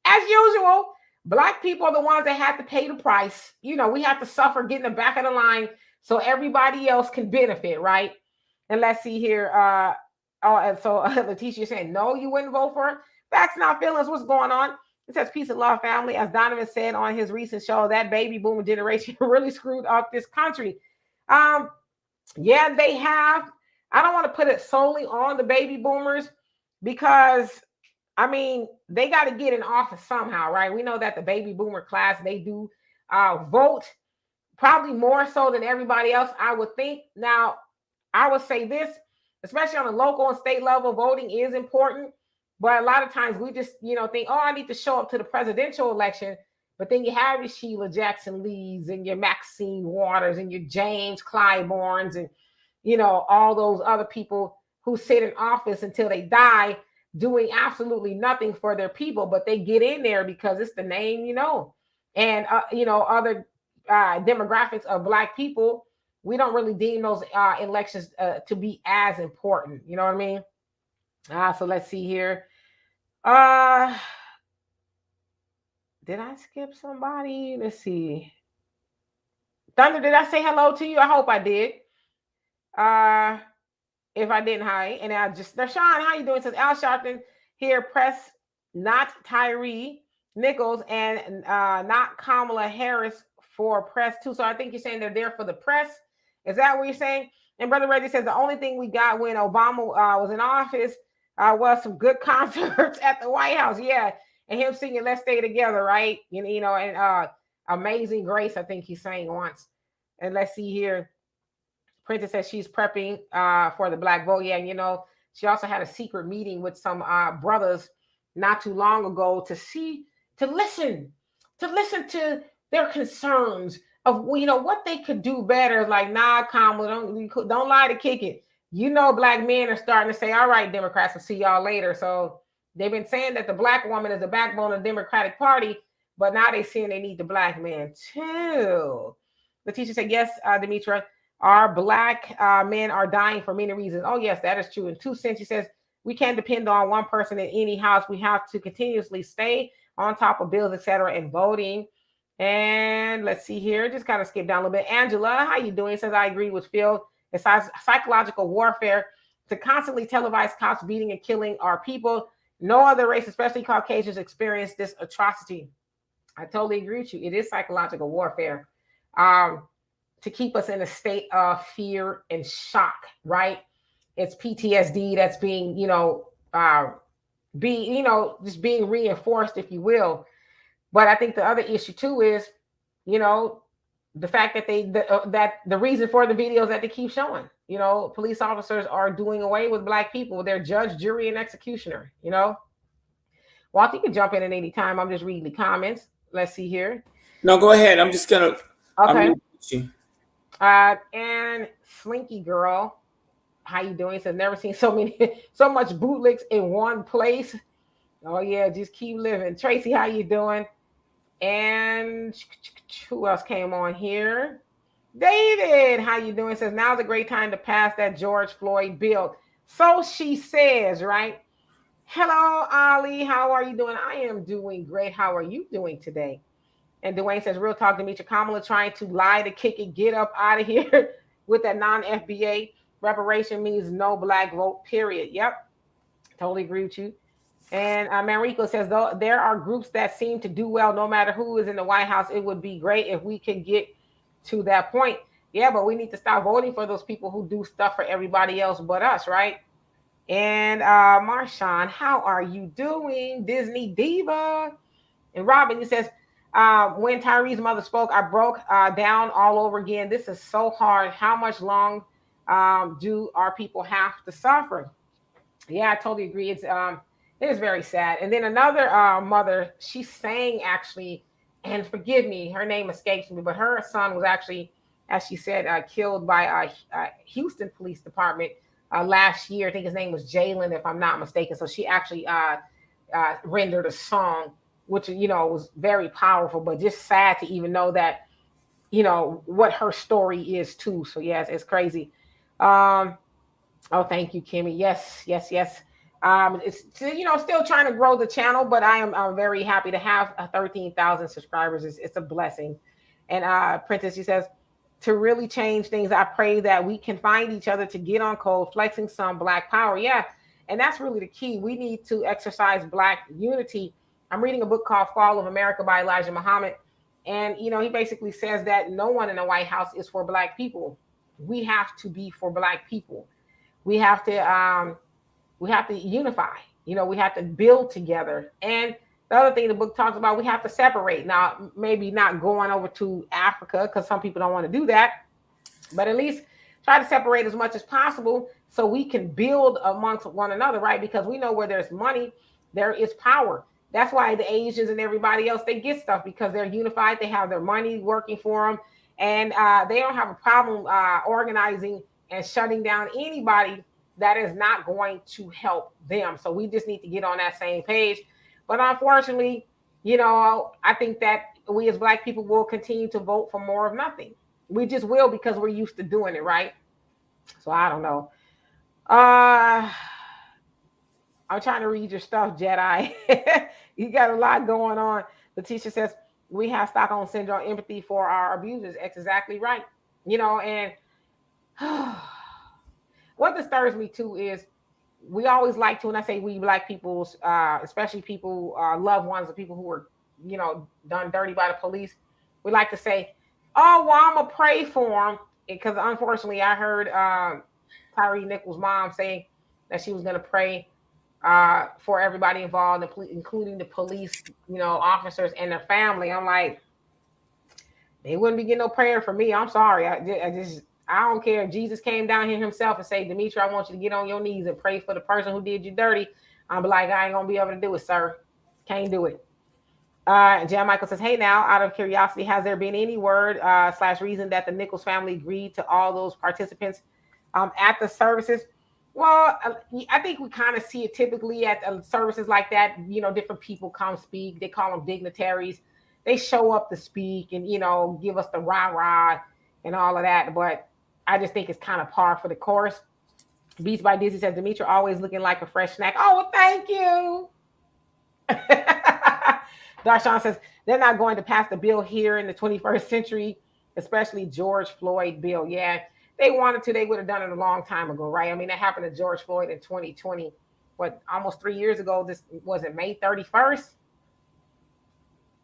as usual, Black people are the ones that had to pay the price. We have to suffer getting the back of the line so everybody else can benefit, right? And let's see here. And so Letitia saying, no, you wouldn't vote for it. Facts, not feelings. What's going on? It says peace and love, family. As Donovan said on his recent show, that baby boomer generation really screwed up this country. Yeah, they have. I don't want to put it solely on the baby boomers because, they got to get in office somehow, right? We know that the baby boomer class, they do vote probably more so than everybody else, I would think. Now, I would say this, especially on the local and state level, voting is important. But a lot of times we just, think, oh, I need to show up to the presidential election. But then you have your Sheila Jackson Lees and your Maxine Waters and your James Clyburns and, all those other people who sit in office until they die doing absolutely nothing for their people. But they get in there because it's the name, and, other demographics of Black people. We don't really deem those elections to be as important. You know what I mean? So let's see here. Did I skip somebody? Let's see. Thunder, did I say hello to you? I hope I did. If I didn't, hi. And I just, Deshaun, how you doing? It says Al Sharpton here, press not Tyree Nichols and not Kamala Harris for press too. So I think you're saying they're there for the press. Is that what you're saying? And Brother Reggie says the only thing we got when Obama was in office was some good concerts at the White House. Yeah. And him singing Let's Stay Together, right? And Amazing Grace, I think he sang once. And let's see here. Princess says she's prepping for the Black vote. Yeah, and she also had a secret meeting with some brothers not too long ago to listen to their concerns of what they could do better. Like, nah, Kamala, don't lie to kick it. Black men are starting to say, all right, Democrats, will see y'all later. So they've been saying that the Black woman is the backbone of the Democratic Party, but now they're saying they need the Black man too. Letitia said, yes, Demetra, our Black men are dying for many reasons. Oh, yes, that is true. In 2 cents, she says, we can't depend on one person in any house. We have to continuously stay on top of bills, etc., and voting. And let's see here. Just kind of skip down a little bit. Angela, how you doing? Says, I agree with Phil. It's psychological warfare to constantly televise cops beating and killing our people. No other race, especially Caucasians, experience this atrocity. I totally agree with you. It is psychological warfare to keep us in a state of fear and shock, right? It's PTSD that's being, just being reinforced, if you will. But I think the other issue too is, the fact that that the reason for the videos that they keep showing, police officers are doing away with Black people. They're judge, jury, and executioner, Walter, you can jump in at any time. I'm just reading the comments. Let's see here. No, go ahead. I'm just going to. Okay. And Slinky Girl, how you doing? Says, never seen so much bootlegs in one place. Oh, yeah, just keep living. Tracy, how you doing? And who else came on here? David, how you doing? Says, now's a great time to pass that George Floyd bill. So she says, right? Hello, Ali. How are you doing? I am doing great. How are you doing today? And Dwayne says, real talk, Demetra, Kamala trying to lie to kick it. Get up out of here with that non-FBA. Reparation means no Black vote, period. Yep. Totally agree with you. And Manrico says, though there are groups that seem to do well no matter who is in the White House. It would be great if we could get to that point. Yeah, but we need to stop voting for those people who do stuff for everybody else but us, right? And Marshawn, how are you doing? Disney Diva. And Robin, he says, when Tyree's mother spoke, I broke down all over again. This is so hard. How much long do our people have to suffer? Yeah, I totally agree. It is very sad. And then another mother, she sang actually, and forgive me, her name escapes me, but her son was actually, as she said, killed by Houston Police Department last year. I think his name was Jalen, if I'm not mistaken. So she actually rendered a song, which, was very powerful, but just sad to even know that, what her story is too. So yes, it's crazy. Oh, thank you, Kimmy. Yes, yes, yes. It's still trying to grow the channel, but I'm very happy to have 13,000 subscribers. It's a blessing. And Princess, she says, to really change things, I pray that we can find each other to get on code, flexing some Black power. Yeah, and that's really the key. We need to exercise Black unity. I'm reading a book called Fall of America by Elijah Muhammad, and he basically says that no one in the White House is for Black people. We have to be for Black people. We have to unify. We have to build together. And the other thing the book talks about, we have to separate. Now, maybe not going over to Africa because some people don't want to do that, but at least try to separate as much as possible so we can build amongst one another, right? Because we know where there's money, there is power. That's why the Asians and everybody else, they get stuff because they're unified. They have their money working for them, and they don't have a problem organizing and shutting down anybody that is not going to help them. So we just need to get on that same page. But unfortunately, I think that we as Black people will continue to vote for more of nothing. We just will because we're used to doing it, right? So I don't know. I'm trying to read your stuff, Jedi. You got a lot going on. Letitia says, we have Stockholm Syndrome empathy for our abusers. That's exactly right. And what disturbs me too is we always like to, when I say we Black people, especially people, loved ones of people who were, done dirty by the police, we like to say, oh, well, I'm going to pray for them. Because unfortunately, I heard Tyree Nichols' mom saying that she was going to pray for everybody involved, including the police, officers and their family. I'm like, they wouldn't be getting no prayer for me. I'm sorry. I don't care if Jesus came down here himself and say, Demetra, I want you to get on your knees and pray for the person who did you dirty. I'm like, I ain't gonna be able to do it, sir. Can't do it. Jan Michael says, hey, now, out of curiosity, has there been any word / reason that the Nichols family agreed to all those participants at the services? Well, I think we kind of see it typically at services like that. Different people come speak. They call them dignitaries. They show up to speak and, give us the rah-rah and all of that. But I just think it's kind of par for the course. Beats by Dizzy says, Demetra always looking like a fresh snack. Oh, well, thank you. Darshan says, they're not going to pass the bill here in the 21st century, especially George Floyd bill. Yeah, they wanted to. They would have done it a long time ago, right? I mean, that happened to George Floyd in 2020. Almost 3 years ago? This was it May 31st?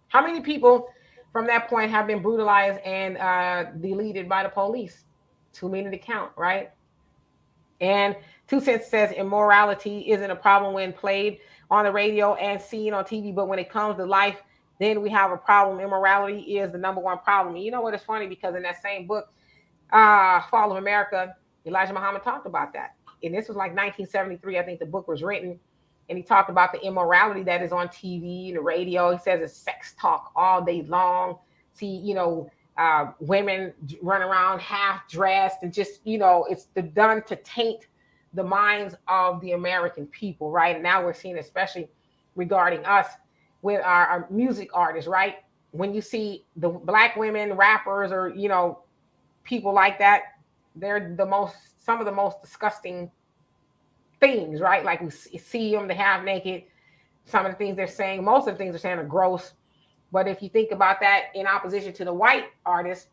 How many people from that point have been brutalized and deleted by the police? Too many to count, right? And 2 Cents says immorality isn't a problem when played on the radio and seen on TV, but when it comes to life, then we have a problem. Immorality is the number one problem. And you know what? It's funny because in that same book, Fall of America, Elijah Muhammad talked about that. And this was like 1973, I think the book was written. And he talked about the immorality that is on TV, the radio. He says it's sex talk all day long. See, women run around half dressed and just, it's done to taint the minds of the American people, right? And now we're seeing, especially regarding us with our music artists, right? When you see the Black women rappers or, people like that, they're some of the most disgusting things, right? Like we see them, they half naked. Some of the things they're saying, most of the things they're saying are gross. But if you think about that in opposition to the white artists,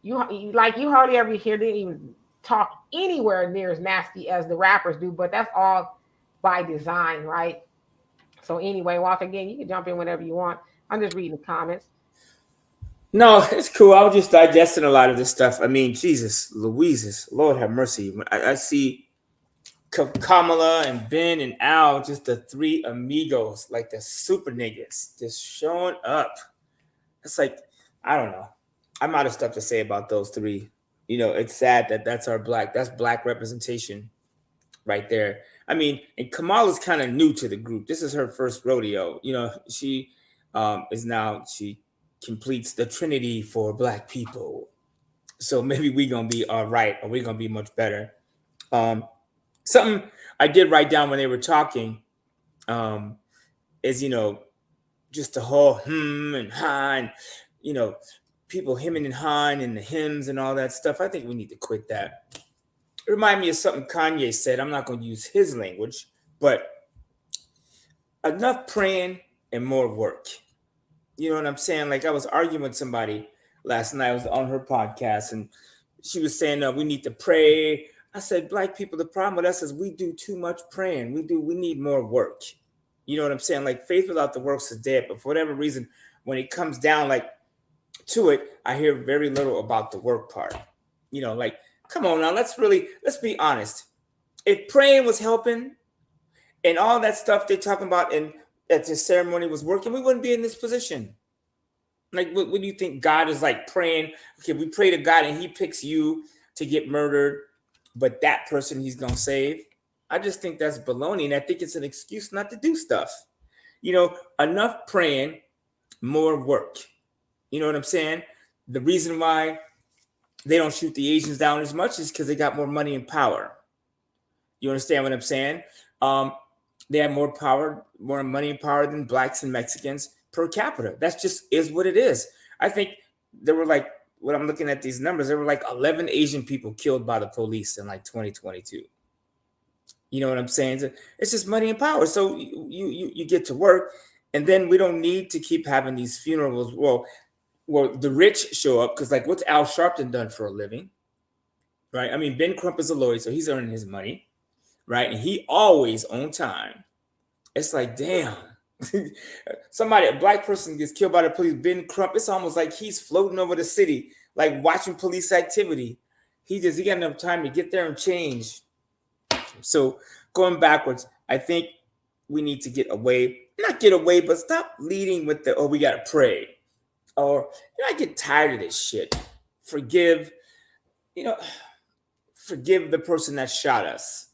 you hardly ever hear them even talk anywhere near as nasty as the rappers do, but that's all by design, right? So anyway, Walter, again, you can jump in whenever you want. I'm just reading the comments. No, it's cool. I was just digesting a lot of this stuff. I mean, Jesus, Louises, Lord have mercy. I see Kamala and Ben and Al, just the three amigos, like the super niggas, just showing up. It's like, I don't know. I'm out of stuff to say about those three. It's sad that that's Black representation right there. I mean, and Kamala's kind of new to the group. This is her first rodeo. She she completes the Trinity for Black people. So maybe we're going to be all right, or we're going to be much better. Something I did write down when they were talking is, just the whole and ha and, people hemming and hawing and the hymns and all that stuff. I think we need to quit that. It reminded me of something Kanye said. I'm not going to use his language, but enough praying and more work. You know what I'm saying? Like I was arguing with somebody last night. I was on her podcast and she was saying, we need to pray. I said, Black people, the problem with us is we do too much praying. We need more work. You know what I'm saying? Like faith without the works is dead. But for whatever reason, when it comes down like to it, I hear very little about the work part. You know, like, come on now, let's be honest. If praying was helping and all that stuff they're talking about and that the ceremony was working, we wouldn't be in this position. Like, what do you think? God is like praying? Okay, we pray to God and he picks you to get murdered, but that person he's going to save. I just think that's baloney. And I think it's an excuse not to do stuff. You know, enough praying, more work. You know what I'm saying? The reason why they don't shoot the Asians down as much is because they got more money and power. You understand what I'm saying? They have more power, more money and power than Blacks and Mexicans per capita. That's just is what it is. I think there were like, when I'm looking at these numbers, there were like 11 Asian people killed by the police in like 2022. You know what I'm saying? It's just money and power. So you get to work, and then we don't need to keep having these funerals. Well, the rich show up because, like, what's Al Sharpton done for a living, right? I mean, Ben Crump is a lawyer, so he's earning his money, right? And he always on time. It's like, damn, somebody, a Black person gets killed by the police. Ben Crump, it's almost like he's floating over the city, like watching police activity. He got enough time to get there and change. So going backwards, I think we need to not get away, but stop leading with we got to pray. Or, I get tired of this shit. Forgive the person that shot us.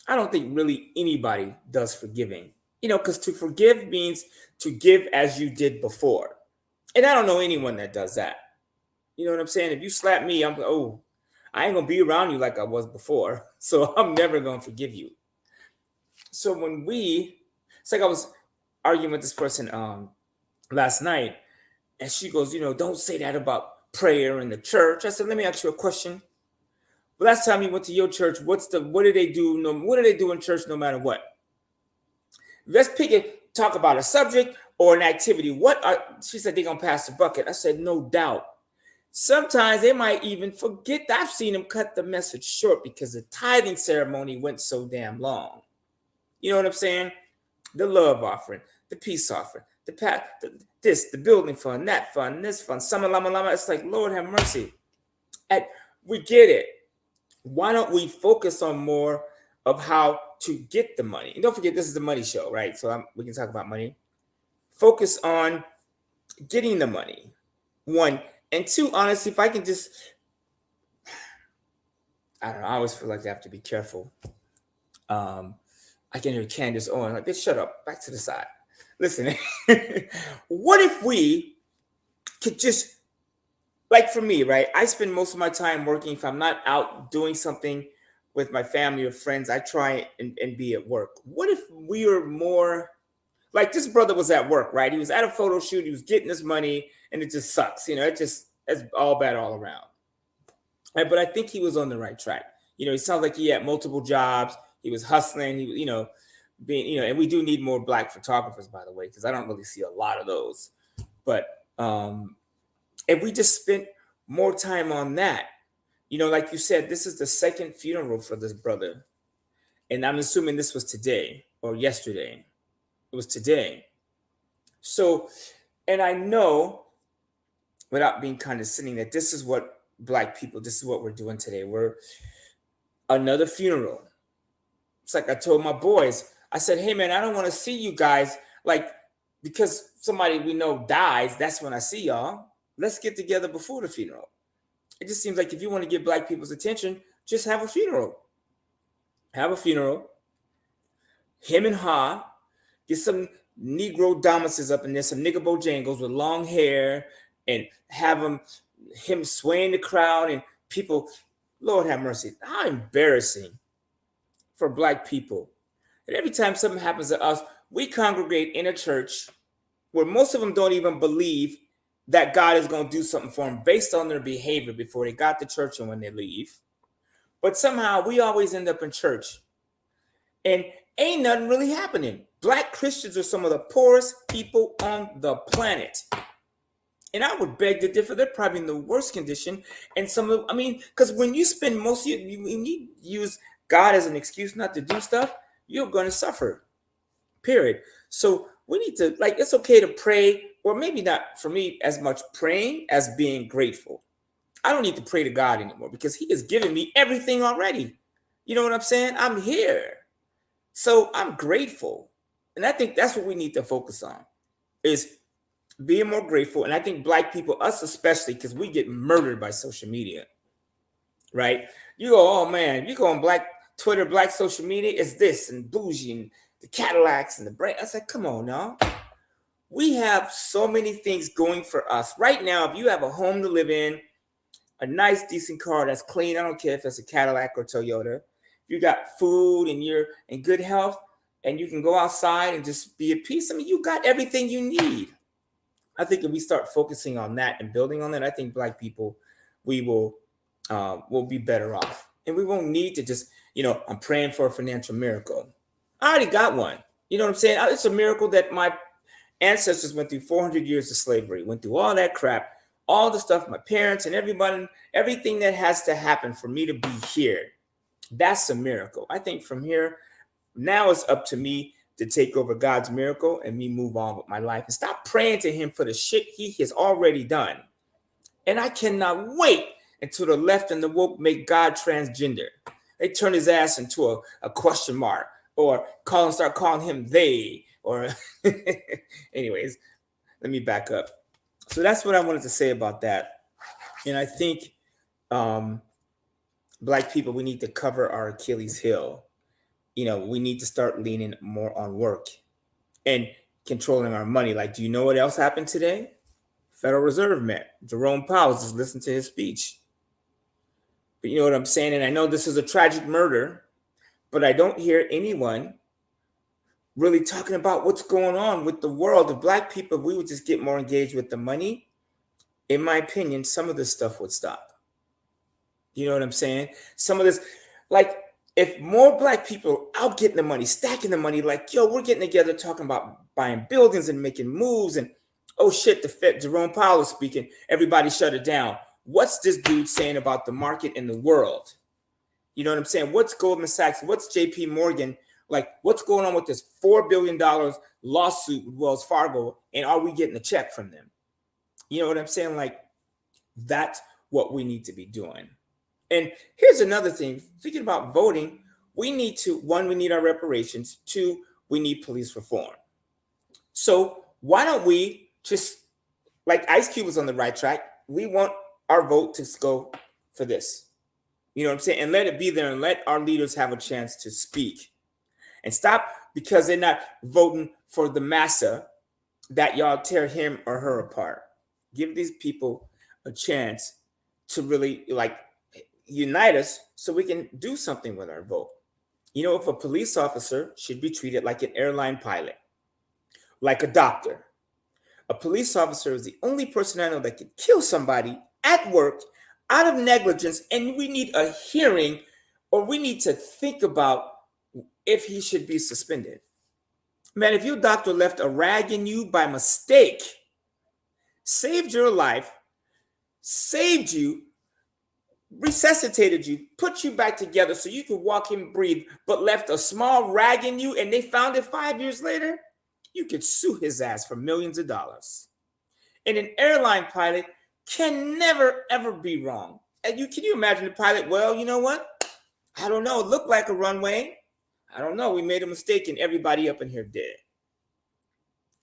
I don't think really anybody does forgiving, because to forgive means to give as you did before. And I don't know anyone that does that. You know what I'm saying? If you slap me, I ain't going to be around you like I was before. So I'm never going to forgive you. So it's like I was arguing with this person last night. And she goes, don't say that about prayer in the church. I said, let me ask you a question. Last time you went to your church, what do they do? What do they do in church no matter what? Let's talk about a subject or an activity. She said they're going to pass the bucket. I said, no doubt. Sometimes they might even forget. I've seen them cut the message short because the tithing ceremony went so damn long. You know what I'm saying? The love offering, the peace offering, the building fund, that fund, this fund, sama lama lama. It's like, Lord have mercy. We get it. Why don't we focus on more of how to get the money? And don't forget, this is the money show, right? So we can talk about money. Focus on getting the money. One. And two, honestly, if I can just, I don't know, I always feel like I have to be careful. I can hear Candace Owen, like, bitch, shut up, back to the side. Listen, what if we could just, like for me, right? I spend most of my time working. If I'm not out doing something with my family or friends, I try and be at work. What if we were more, like this brother was at work, right? He was at a photo shoot. He was getting his money and it just sucks. It's all bad all around. Right? But I think he was on the right track. He sounds like he had multiple jobs. He was hustling. He was, and we do need more Black photographers, by the way, because I don't really see a lot of those. But if we just spent more time on that, like you said, this is the second funeral for this brother. And I'm assuming this was today or yesterday. It was today. So, and I know, without being condescending, that this is what Black people, this is what we're doing today. We're another funeral. It's like I told my boys, I said, hey man, I don't want to see you guys like, because somebody we know dies, that's when I see y'all. Let's get together before the funeral. It just seems like if you want to get Black people's attention, just have a funeral. Have a funeral. Him and Ha, get some Negro Domices up in there, some nigga Bojangles with long hair, and have him swaying the crowd and people. Lord have mercy. How embarrassing for Black people. And every time something happens to us, we congregate in a church where most of them don't even believe that God is going to do something for them based on their behavior before they got to church and when they leave. But somehow we always end up in church and ain't nothing really happening. Black Christians are some of the poorest people on the planet. And I would beg to differ. They're probably in the worst condition. And because when you spend most of when you use God as an excuse not to do stuff, you're going to suffer. Period. So we need to, it's okay to pray, or maybe not for me as much praying as being grateful. I don't need to pray to God anymore because he has given me everything already. You know what I'm saying? I'm here. So I'm grateful. And I think that's what we need to focus on, is being more grateful. And I think Black people, us especially, because we get murdered by social media, right? You go, oh man, you go on Black Twitter, Black social media, it's this and bougie and the Cadillacs and the brand. I said, come on now. We have so many things going for us. Right now, if you have a home to live in, a nice, decent car that's clean, I don't care if it's a Cadillac or Toyota, you got food and you're in good health and you can go outside and just be at peace. I mean, you got everything you need. I think if we start focusing on that and building on that, I think Black people, we will be better off. And we won't need to just, I'm praying for a financial miracle. I already got one. You know what I'm saying? It's a miracle that my ancestors went through 400 years of slavery, went through all that crap, all the stuff, my parents and everybody, everything that has to happen for me to be here. That's a miracle. I think from here, now it's up to me to take over God's miracle and me move on with my life and stop praying to him for the shit he has already done. And I cannot wait until the left and the woke make God transgender. They turn his ass into a question mark or start calling him they, or anyways, let me back up. So that's what I wanted to say about that. And I think Black people, we need to cover our Achilles heel. We need to start leaning more on work and controlling our money. Like, do you know what else happened today? Federal Reserve met. Jerome Powell, just listened to his speech. But you know what I'm saying? And I know this is a tragic murder, but I don't hear anyone really talking about what's going on with the world of Black people. If we would just get more engaged with the money, in my opinion, some of this stuff would stop. You know what I'm saying? Some of this, if more Black people out getting the money, stacking the money, we're getting together talking about buying buildings and making moves, and oh shit, the Fed, Jerome Powell is speaking, everybody shut it down. What's this dude saying about the market and the world? You know what I'm saying? What's Goldman Sachs? What's JP Morgan? What's going on with this $4 billion lawsuit with Wells Fargo? And are we getting a check from them? You know what I'm saying? That's what we need to be doing. And here's another thing. Thinking about voting, we need to, one, we need our reparations. Two, we need police reform. So why don't we just, Ice Cube was on the right track, we want our vote to go for this. You know what I'm saying? And let it be there and let our leaders have a chance to speak. And stop, because they're not voting for the massa, that y'all tear him or her apart. Give these people a chance to really unite us so we can do something with our vote. If a police officer should be treated like an airline pilot, like a doctor. A police officer is the only person I know that could kill somebody at work out of negligence, and we need a hearing, or we need to think about if he should be suspended. Man, if your doctor left a rag in you by mistake, saved your life, saved you, resuscitated you, put you back together so you could walk and breathe, but left a small rag in you and they found it 5 years later, you could sue his ass for millions of dollars. And an airline pilot can never, ever be wrong. And can you imagine the pilot? Well, you know what? I don't know. It looked like a runway. I don't know. We made a mistake and everybody up in here did.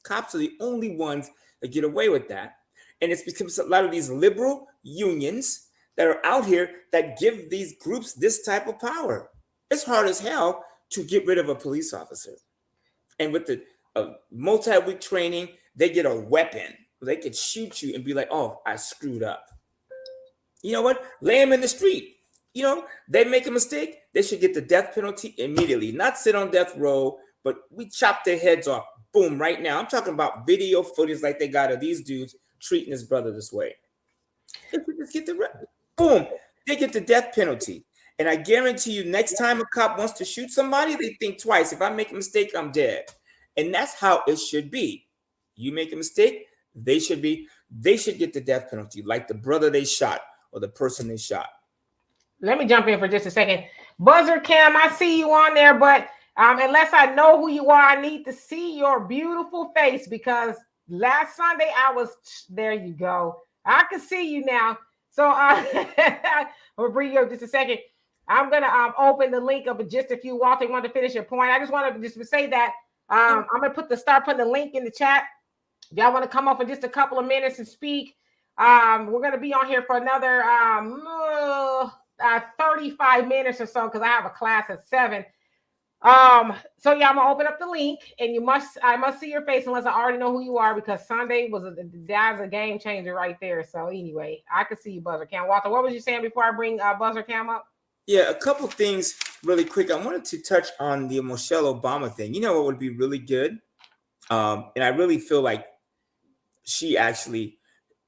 Cops are the only ones that get away with that. And it's because a lot of these liberal unions that are out here that give these groups this type of power. It's hard as hell to get rid of a police officer. And with the multi-week training, they get a weapon. They could shoot you and be like, oh, I screwed up. You know what? Lay them in the street. They make a mistake, they should get the death penalty immediately. Not sit on death row, but we chop their heads off. Boom, right now. I'm talking about video footage like they got of these dudes treating his brother this way. If we just get boom, they get the death penalty. And I guarantee you, next time a cop wants to shoot somebody, they think twice. If I make a mistake, I'm dead. And that's how it should be. You make a mistake, they should get the death penalty, like the brother they shot or the person they shot. Let me jump in for just a second. Buzzer Cam, I see you on there, but unless I know who you are, I need to see your beautiful face, because last Sunday I was, there you go. I can see you now. So we'll bring you up just a second. I'm going to open the link up in just a few. Walter, you want to finish your point? I just want to just say that I'm going to start putting the link in the chat. If y'all want to come up in just a couple of minutes and speak, we're going to be on here for another 35 minutes or so, because I have a class at 7. So yeah, I'm gonna open up the link, and I must see your face unless I already know who you are, because Sunday was a game changer right there. So anyway, I could see you, Buzzer Cam. Walter, what was you saying before I bring Buzzer Cam up? Yeah, a couple things really quick. I wanted to touch on the Michelle Obama thing. You know what would be really good? And I really feel like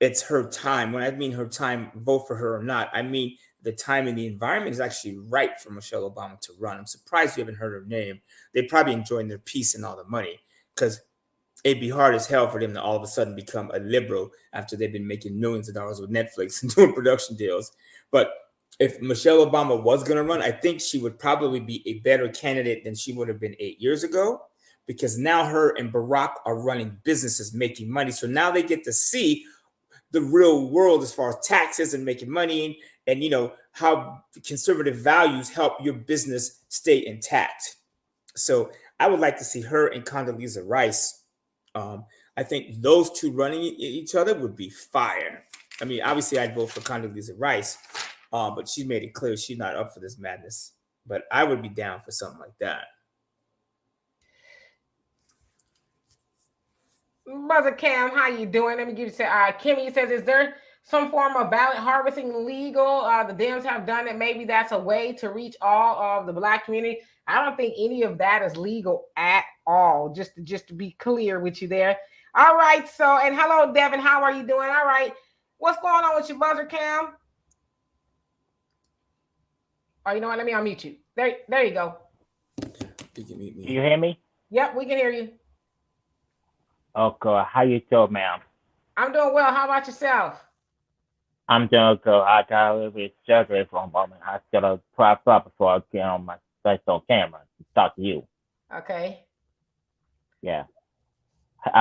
it's her time. When I mean her time, vote for her or not, I mean the time and the environment is actually right for Michelle Obama to run. I'm surprised you haven't heard her name. They're probably enjoying their peace and all the money, because it'd be hard as hell for them to all of a sudden become a liberal after they've been making millions of dollars with Netflix and doing production deals. But if Michelle Obama was going to run, I think she would probably be a better candidate than she would have been 8 years ago, because now her and Barack are running businesses, making money. So now they get to see the real world as far as taxes and making money, and how conservative values help your business stay intact. So I would like to see her and Condoleezza Rice. I think those two running each other would be fire. I mean, obviously I'd vote for Condoleezza Rice, but she's made it clear she's not up for this madness. But I would be down for something like that. Brother Cam, how you doing? Let me give you Kimmy says, is there some form of ballot harvesting legal? The Dems have done it. Maybe that's a way to reach all of the Black community. I don't think any of that is legal at all. Just to be clear with you there. All right. So, and hello, Devin. How are you doing? All right. What's going on with your Buzzer Cam? Oh, you know what? Let me unmute you. There you go. You can mute me. Can you hear me? Yep, we can hear you. Okay, how you doing, ma'am? I'm doing well. How about yourself? I'm doing good. I got a little bit of surgery for a moment. I gotta prop up before I get on my face on camera to talk to you. Okay. Yeah.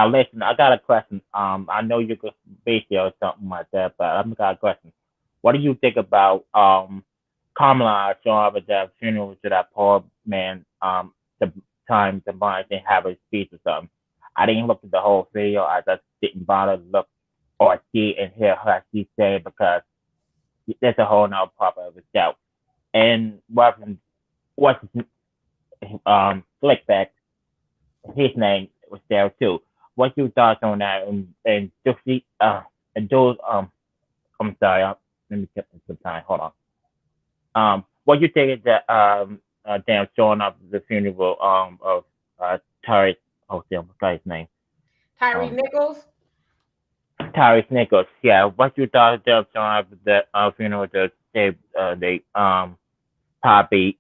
Listen, I got a question. I know you're gonna be here or something like that, but I've got a question. What do you think about Kamala showing up at that funeral to that poor man? The time the money didn't have a speech or something. I didn't look at the whole video. I just didn't bother to look or see and hear her she said, because there's a whole nother part of itself. And what's Flickback, his name was there too. What's your thoughts on that? And just and those I'm sorry, let me get some time. Hold on. What you think is that damn showing up at the funeral of Tyre? Oh, damn, what's his name? Tyree Nichols. Tyree Nichols. Yeah. What you thought of them showing up at the funeral? They probably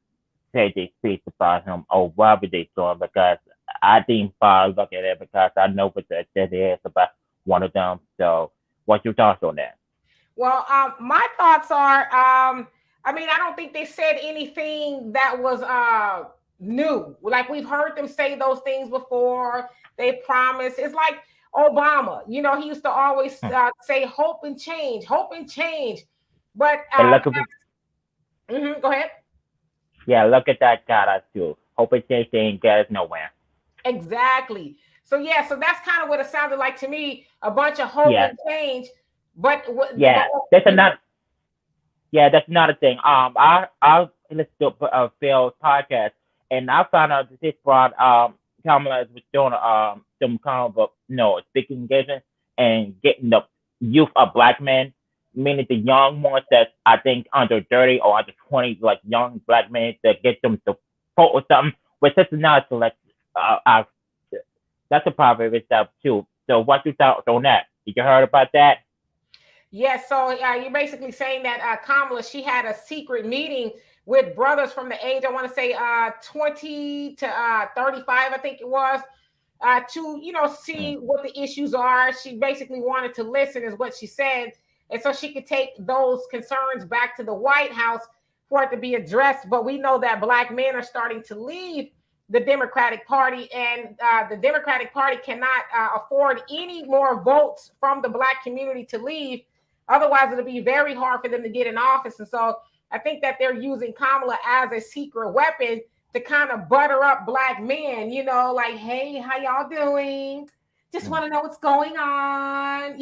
said they speak about him or whatever they saw, because I didn't bother look at it, because I know what that is about one of them. So, what's your thoughts on that? Well, my thoughts are, I mean, I don't think they said anything that was new. Like, we've heard them say those things before. They promise. It's like Obama. You know, he used to always say hope and change. But go ahead. Yeah, look at that guy too. Hope and change ain't get us nowhere. Exactly. So yeah, so that's kind of what it sounded like to me. A bunch of hope and change. But that's another. Yeah, that's another thing. I listened to Phil's podcast, and I found out that this brought Kamala was doing some kind of speaking engagement and getting the youth of Black men, meaning the young ones that I think under 30 or under 20, like young Black men, to get them to vote or something. Which is not select. That's a problem with stuff too. So what you thought on that? Did you heard about that? Yes, so you're basically saying that Kamala, she had a secret meeting with brothers from the age, I want to say 20 to 35, I think it was, to, see what the issues are. She basically wanted to listen is what she said. And so she could take those concerns back to the White House for it to be addressed. But we know that Black men are starting to leave the Democratic Party, and the Democratic Party cannot afford any more votes from the Black community to leave. Otherwise, it'll be very hard for them to get in office. And so I think that they're using Kamala as a secret weapon to kind of butter up Black men, like, hey, how y'all doing? Just want to know what's going on.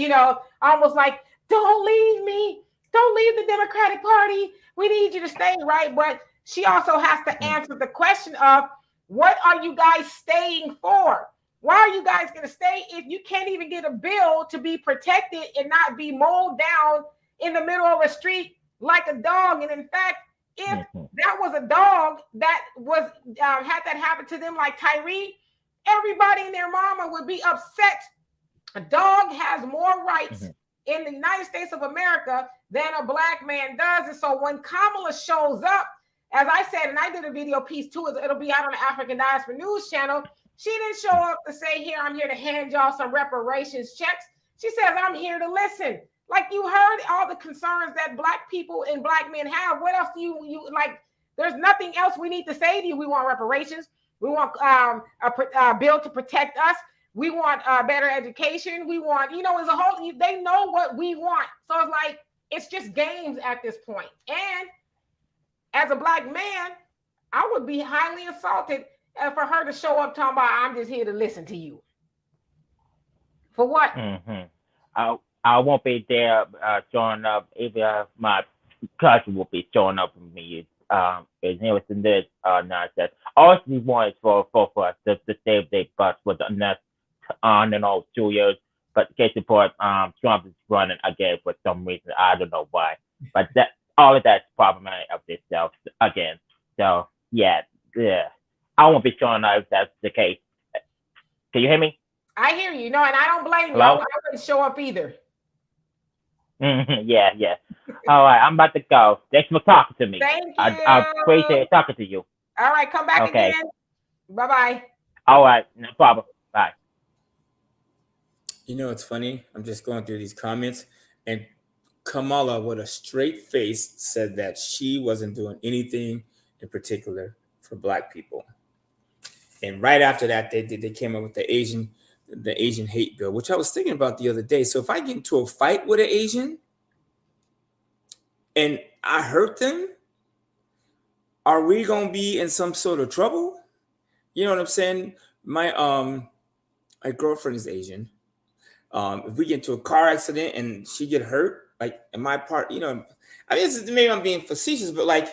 Almost like, don't leave me. Don't leave the Democratic Party. We need you to stay, right? But she also has to answer the question of, what are you guys staying for? Why are you guys going to stay if you can't even get a bill to be protected and not be mowed down in the middle of a street like a dog? And in fact, if that was a dog that was had that happen to them like Tyree, everybody and their mama would be upset. A dog has more rights in the United States of America than a Black man does. And so when Kamala shows up, as I said, and I did a video piece too, it'll be out on the African Diaspora News channel. She didn't show up to say, here, I'm here to hand y'all some reparations checks. She says, I'm here to listen. Like, you heard all the concerns that Black people and Black men have. What else do you like? There's nothing else we need to say to you. We want reparations. We want a bill to protect us. We want better education. We want, as a whole, they know what we want. So it's like, it's just games at this point. And as a Black man, I would be highly insulted for her to show up talking about, I'm just here to listen to you. For what? I won't be there showing up. Even my cousin will be showing up with me. His name was in this nonsense. All we want is for us to save their bus for the next on and off 2 years. But case in point, Trump is running again for some reason. I don't know why. But that all of that's problematic of itself again. So yeah. I won't be showing up if that's the case. Can you hear me? I hear you. No, and I don't blame you. Hello? I wouldn't show up either. Yeah. All right, I'm about to go. Thanks for talking to me. Thank you. I appreciate talking to you. All right, come back again. Bye-bye. All right, no problem. Bye. It's funny. I'm just going through these comments, and Kamala, with a straight face, said that she wasn't doing anything in particular for Black people. And right after that, they came up with the Asian hate bill, which I was thinking about the other day. So if I get into a fight with an Asian and I hurt them, are we gonna be in some sort of trouble? You know what I'm saying? My girlfriend is Asian. If we get into a car accident and she get hurt, like in my part, I mean, maybe I'm being facetious, but like,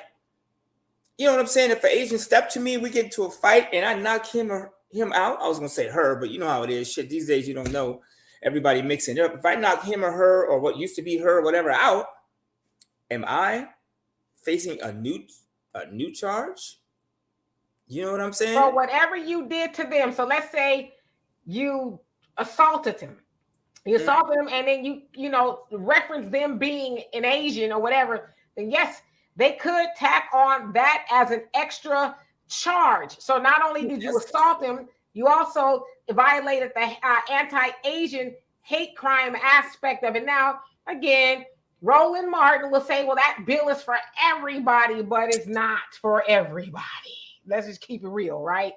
you know what I'm saying? If an Asian step to me, we get into a fight and I knock him out. I was gonna say her, but you know how it is. Shit, these days you don't know. Everybody mixing it up. If I knock him or her or what used to be her or whatever out, am I facing a new charge? You know what I'm saying? So whatever you did to them. So let's say you assaulted him. You assaulted him, and then you reference them being an Asian or whatever. Then yes, they could tack on that as an extra charge. So not only did you assault him, you also violated the anti-Asian hate crime aspect of it. Now, again, Roland Martin will say, well, that bill is for everybody, but it's not for everybody. Let's just keep it real, right?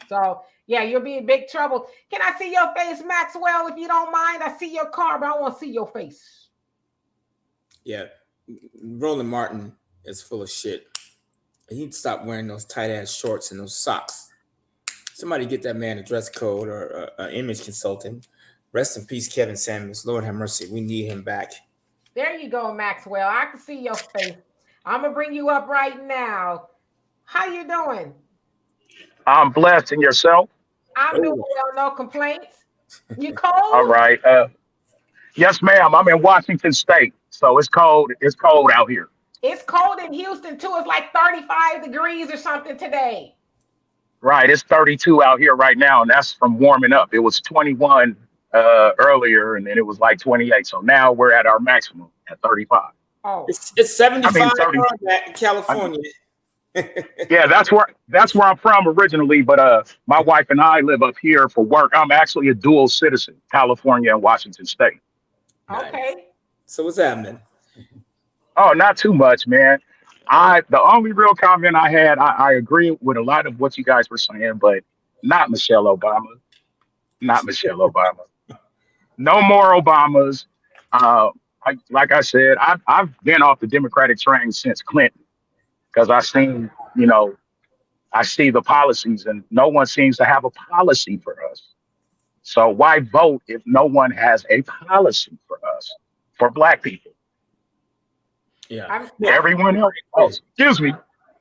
So, yeah, you'll be in big trouble. Can I see your face, Maxwell, if you don't mind? I see your car, but I want to see your face. Yeah. Roland Martin is full of shit. He needs to stop wearing those tight ass shorts and those socks. Somebody get that man a dress code or an image consultant. Rest in peace, Kevin Samuels. Lord have mercy. We need him back. There you go, Maxwell. I can see your face. I'm gonna bring you up right now. How you doing? I'm blessed. And yourself? I'm doing well, no complaints. You cold? All right. Yes, ma'am. I'm in Washington State, so it's cold. It's cold out here. It's cold in Houston too. It's like 35 degrees or something today. Right. It's 32 out here right now, and that's from warming up. It was 21 earlier, and then it was like 28. So now we're at our maximum at 35. Oh, It's 75 30. on that in California. Yeah, that's where I'm from originally. But my wife and I live up here for work. I'm actually a dual citizen, California and Washington State. Nice. okay. So what's happening? Oh, not too much, man. The only real comment I had, I agree with a lot of what you guys were saying, but not Michelle Obama. Not Michelle Obama. No more Obamas. Like I said, I've been off the Democratic train since Clinton because I see the policies and no one seems to have a policy for us. So why vote if no one has a policy for us, for Black people? Yeah. Everyone else. Oh, excuse me.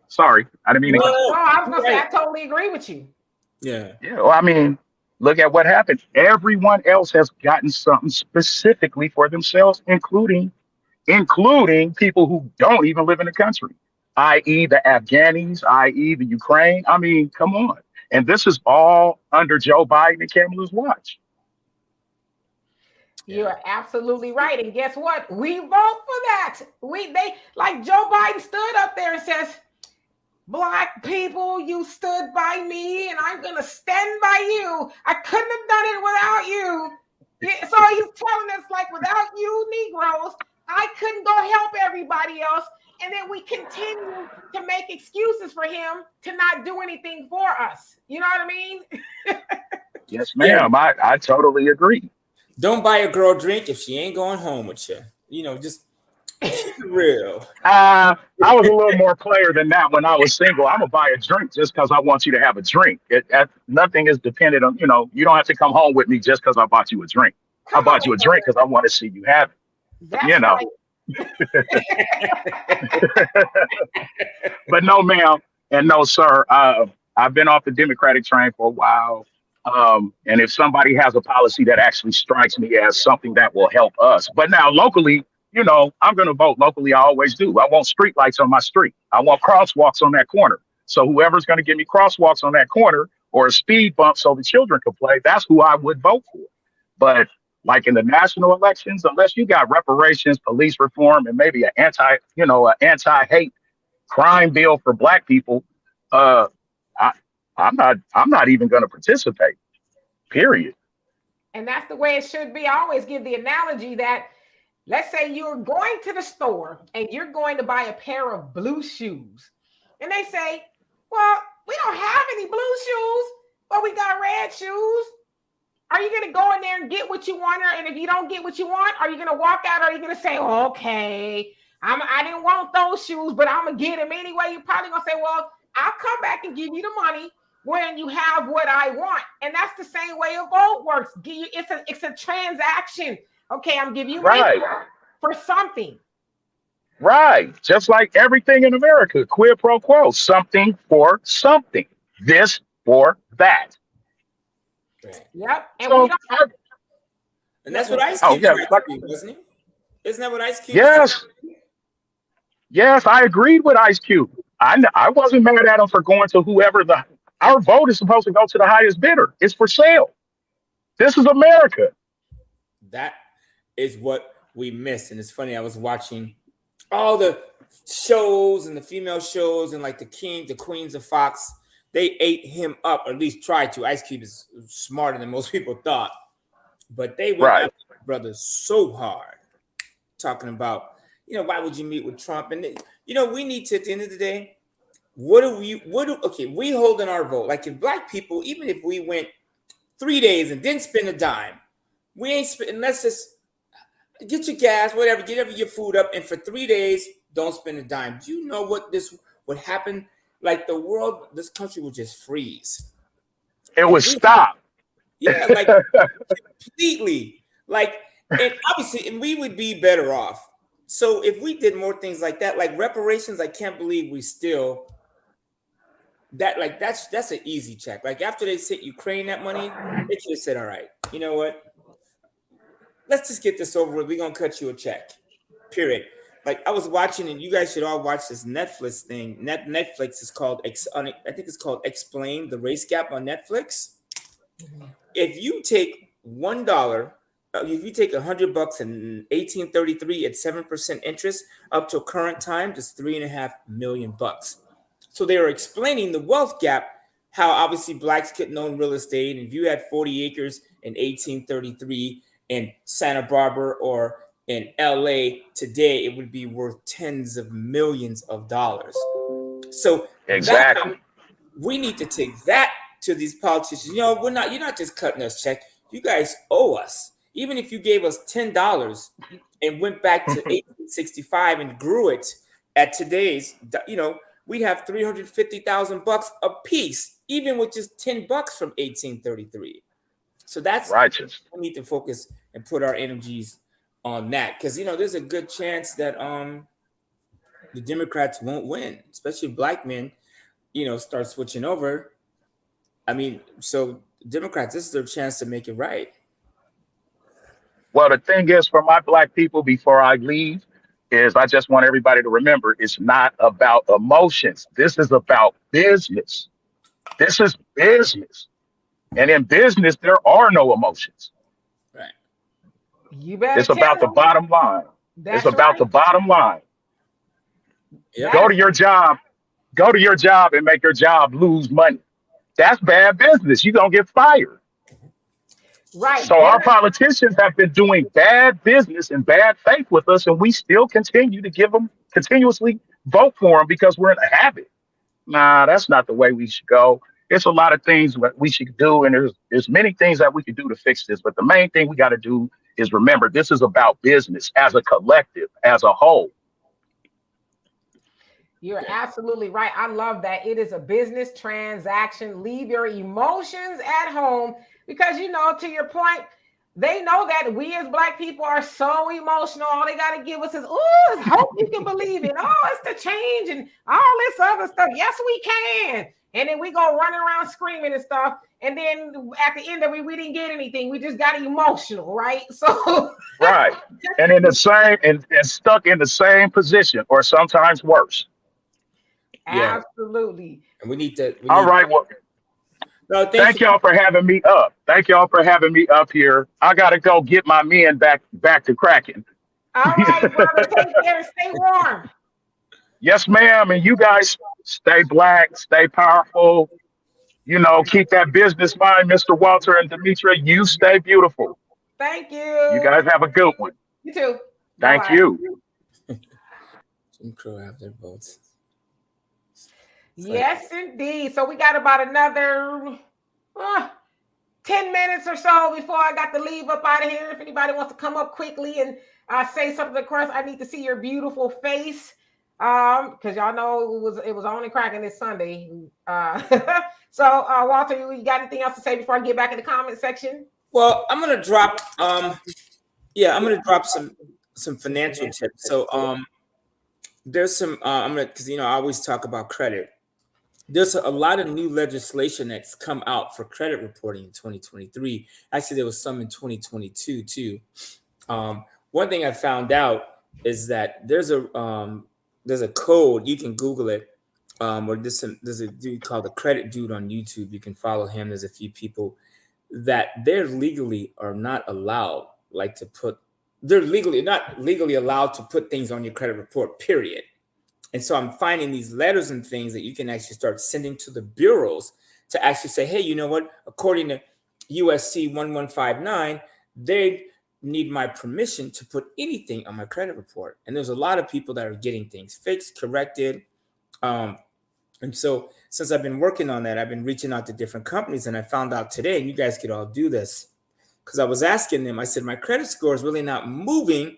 Sorry, I didn't mean to. No, I was gonna say I totally agree with you. Yeah. Yeah, well, I mean, look at what happened. Everyone else has gotten something specifically for themselves, including people who don't even live in the country, i.e., the Afghanis, i.e., the Ukraine. I mean, come on. And this is all under Joe Biden and Kamala's watch. You're absolutely right. And guess what? We vote for that. They like Joe Biden stood up there and says, Black people, you stood by me and I'm gonna stand by you. I couldn't have done it without you. So he's telling us, like, without you Negroes, I couldn't go help everybody else. And then we continue to make excuses for him to not do anything for us. You know what I mean? Yes, ma'am. I totally agree. Don't buy a girl drink if she ain't going home with you. You know, just keep it real. I was a little more player than that when I was single. I'm gonna buy a drink just because I want you to have a drink. Nothing is dependent on, you don't have to come home with me just because I bought you a drink. I bought you a drink because I want to see you have it. That's Right. But no, ma'am, and no, sir. I've been off the Democratic train for a while. And if somebody has a policy that actually strikes me as something that will help us, but now locally, I'm going to vote locally. I always do. I want street lights on my street. I want crosswalks on that corner. So whoever's going to give me crosswalks on that corner or a speed bump so the children can play, that's who I would vote for. But like in the national elections, unless you got reparations, police reform, and maybe an anti-hate crime bill for Black people, I'm not even going to participate. Period. And that's the way it should be. I always give the analogy that, let's say you're going to the store and you're going to buy a pair of blue shoes. And they say, well, we don't have any blue shoes, but we got red shoes. Are you going to go in there and get what you want? And if you don't get what you want, are you going to walk out? Or are you going to say, okay, I didn't want those shoes, but I'm going to get them anyway? You're probably going to say, well, I'll come back and give you the money when you have what I want. And that's the same way a vote works. It's a transaction. Okay, I'm giving you money for something. Right. Just like everything in America, quid pro quo, something for something. This for that. Yep. And So, And that's what Ice Cube wasn't he? Isn't that what Ice Cube Yes. Yes, I agreed with Ice Cube. I wasn't mad at him for going to whoever our vote is supposed to go to the highest bidder. It's for sale. This is America. That is what we miss. And it's funny, I was watching all the shows and the female shows and like the queens of Fox. They ate him up, or at least tried to. Ice Cube is smarter than most people thought. But they went after the brother so hard, talking about, why would you meet with Trump? And, we need to, at the end of the day, we holding our vote. Like if Black people, even if we went 3 days and didn't spend a dime, we ain't spending, let's just get your gas, whatever, get your food up. And for 3 days, don't spend a dime. Do you know what would happen? Like this country would just freeze. It would stop. Yeah, like completely. Like, and obviously, and we would be better off. So if we did more things like that, like reparations, I can't believe we still that's an easy check. Like after they sent Ukraine that money, they should have said, all right, you know what? Let's just get this over with. We're gonna cut you a check. Period. Like I was watching, and you guys should all watch this Netflix thing. Netflix is called, I think it's called Explain the Race Gap on Netflix. If you take $1 if you take $100 in 1833 at 7% interest up to current time, just $3.5 million. So they were explaining the wealth gap, how obviously blacks couldn't own real estate. And if you had 40 acres in 1833 in Santa Barbara or in LA today, it would be worth tens of millions of dollars. So Exactly. we need to take that to these politicians. You know, you're not just cutting us check. You guys owe us. Even if you gave us $10 and went back to 1865 and grew it at today's, you know, we'd have $350,000 a piece, even with just $10 from 1833. So that's righteous. We need to focus and put our energies on that, because you know there's a good chance that the Democrats won't win, especially if black men, you know, start switching over. I mean, so Democrats, this is their chance to make it right. Well, the thing is, for my black people, before I leave, is I just want everybody to remember it's not about emotions. This is about business. This is business. And in business, there are no emotions. Right. You better. It's about the bottom line. That's it's about right. the bottom line. Yep. Go to your job and make your job lose money. That's bad business. You're going to get fired. Right. So our politicians have been doing bad business and bad faith with us, and we still continue to continuously vote for them because we're in a habit. Nah, that's not the way we should go. It's a lot of things that we should do, and there's many things that we could do to fix this. But the main thing we got to do is remember this is about business as a collective, as a whole. You're absolutely right. I love that. It is a business transaction. Leave your emotions at home because, you know, to your point, they know that we as black people are so emotional. All they got to give us is, oh, it's hope you can believe it. Oh, it's the change and all this other stuff. Yes, we can. And then we go running around screaming and stuff. And then at the end of it, we didn't get anything. We just got emotional, right? So right. And in the same and stuck in the same position or sometimes worse. Yeah. Absolutely. And we need to. All right. Well, no, thank y'all for having me up. Thank y'all for having me up here. I got to go get my men back to cracking. All right, brother. Take care. Stay warm. Yes, ma'am. And you guys stay black, stay powerful. You know, keep that business mind, Mr. Walter and Demetra. You stay beautiful. Thank you. You guys have a good one. You too. Thank Bye-bye. you. Jim Crow have their votes. Yes, indeed. So we got about another 10 minutes or so before I got to leave up out of here. If anybody wants to come up quickly and say something, of course, I need to see your beautiful face. Because y'all know it was only cracking this Sunday. So Walter, you got anything else to say before I get back in the comment section? Well, I'm gonna drop some financial tips. So there's some because you know I always talk about credit. There's a lot of new legislation that's come out for credit reporting in 2023. Actually, there was some in 2022 too. One thing I found out is that there's a code, you can Google it, or there's a dude called the Credit Dude on YouTube. You can follow him. There's a few people that they're not legally allowed to put things on your credit report, period. And so I'm finding these letters and things that you can actually start sending to the bureaus to actually say, hey, you know what? According to USC 1159, they need my permission to put anything on my credit report. And there's a lot of people that are getting things fixed, corrected. And so since I've been working on that, I've been reaching out to different companies, and I found out today, and you guys could all do this, because I was asking them, I said, my credit score is really not moving,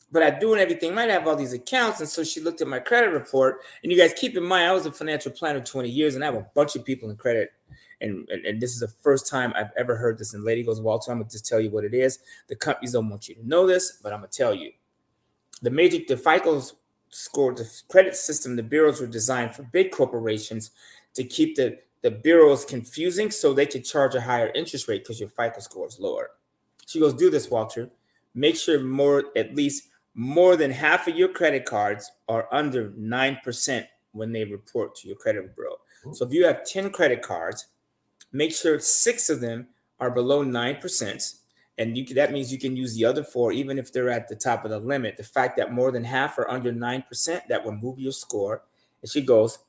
but I'm doing everything right. I have all these accounts. And so she looked at my credit report, and you guys keep in mind, I was a financial planner 20 years, and I have a bunch of people in credit. And this is the first time I've ever heard this. And lady goes, Walter, I'm going to just tell you what it is. The companies don't want you to know this, but I'm going to tell you. The FICO score, the credit system, the bureaus were designed for big corporations to keep the bureaus confusing so they could charge a higher interest rate because your FICO score is lower. She goes, do this, Walter. Make sure at least more than half of your credit cards are under 9% when they report to your credit bureau. So if you have 10 credit cards, make sure 6 of them are below 9%, And that means you can use the other 4, even if they're at the top of the limit. The fact that more than half are under 9%, that will move your score. And she goes,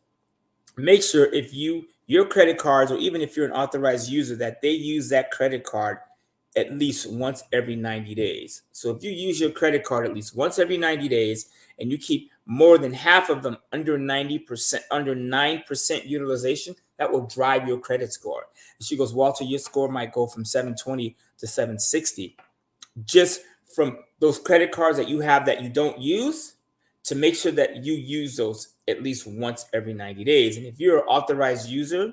make sure if your credit cards, or even if you're an authorized user, that they use that credit card at least once every 90 days. So if you use your credit card at least once every 90 days and you keep more than half of them under 90%, under 9% utilization, that will drive your credit score. And she goes, Walter, your score might go from 720 to 760 just from those credit cards that you have that you don't use, to make sure that you use those at least once every 90 days. And if you're an authorized user,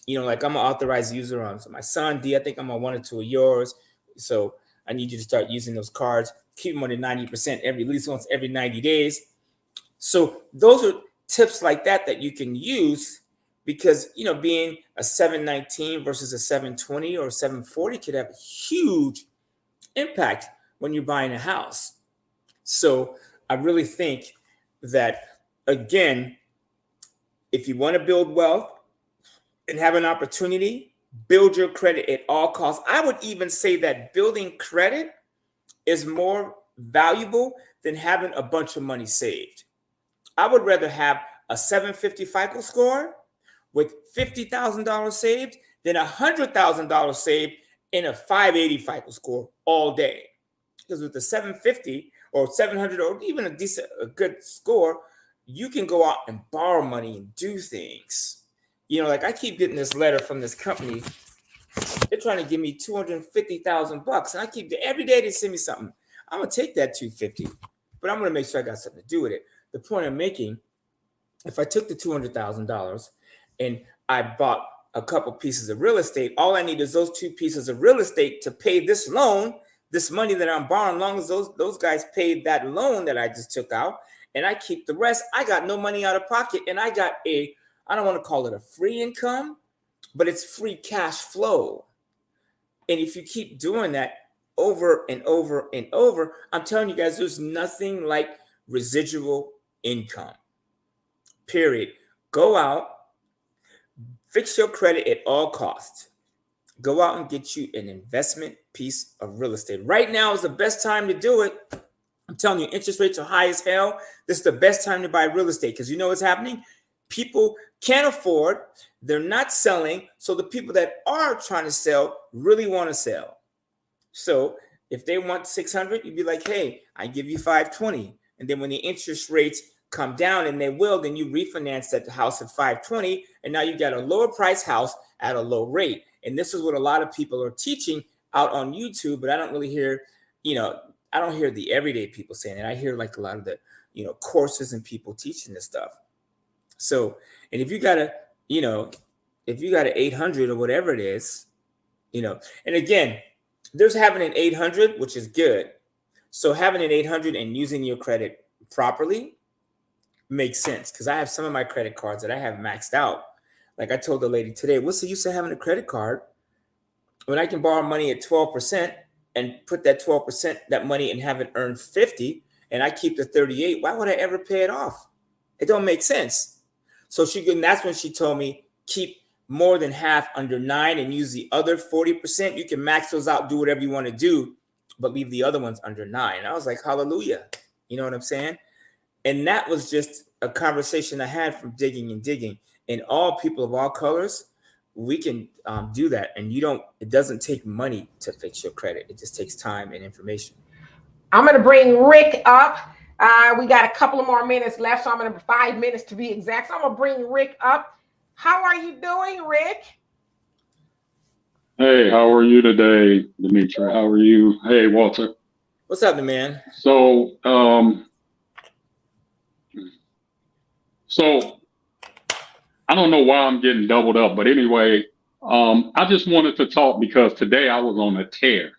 like I'm an authorized user on my son, D, I think I'm on 1 or 2 of yours. So I need you to start using those cards, keep them under 90% at least once every 90 days. So those are tips like that you can use, because, being a 719 versus a 720 or 740 could have a huge impact when you're buying a house. So I really think that, again, if you want to build wealth and have an opportunity, build your credit at all costs. I would even say that building credit is more valuable than having a bunch of money saved. I would rather have a 750 FICO score with $50,000 saved than $100,000 saved in a 580 FICO score all day. Because with the 750 or 700 or even a good score, you can go out and borrow money and do things. Like I keep getting this letter from this company. They're trying to give me $250,000, and I keep every day they send me something. I'm gonna take that $250, but I'm gonna make sure I got something to do with it. The point I'm making, if I took the $200,000 and I bought a couple pieces of real estate, all I need is those 2 pieces of real estate to pay this loan, this money that I'm borrowing. As long as those guys paid that loan that I just took out, and I keep the rest, I got no money out of pocket, and I got I don't want to call it a free income, but it's free cash flow. And if you keep doing that over and over and over, I'm telling you guys, there's nothing like residual income, period. Go out, fix your credit at all costs. Go out and get you an investment piece of real estate. Right now is the best time to do it. I'm telling you, interest rates are high as hell. This is the best time to buy real estate, because you know what's happening? People can't afford, they're not selling. So the people that are trying to sell really want to sell. So if they want 600, you'd be like, hey, I give you 520. And then when the interest rates come down, and they will, then you refinance that house at 520. And now you got a lower price house at a low rate. And this is what a lot of people are teaching out on YouTube, but I don't really hear, I don't hear the everyday people saying it. I hear like a lot of the, courses and people teaching this stuff. So, and if you got a, if you got an 800 or whatever it is, and again, there's having an 800, which is good. So having an 800 and using your credit properly makes sense, because I have some of my credit cards that I have maxed out. Like I told the lady today, what's the use of having a credit card when I can borrow money at 12% and put that 12%, that money, and have it earn 50, and I keep the 38? Why would I ever pay it off? It don't make sense. So and that's when she told me, keep more than half under 9 and use the other 40%. You can max those out, do whatever you want to do, but leave the other ones under 9. I was like, hallelujah. You know what I'm saying? And that was just a conversation I had from digging. And all people of all colors, we can do that. And it doesn't take money to fix your credit. It just takes time and information. I'm going to bring Rick up. We got a couple of more minutes left, so I'm going to 5 minutes to be exact. So I'm going to bring Rick up. How are you doing, Rick? Hey, how are you today, Demetra? How are you? Hey, Walter. What's up, man? So I don't know why I'm getting doubled up, but anyway, I just wanted to talk because today I was on a tear.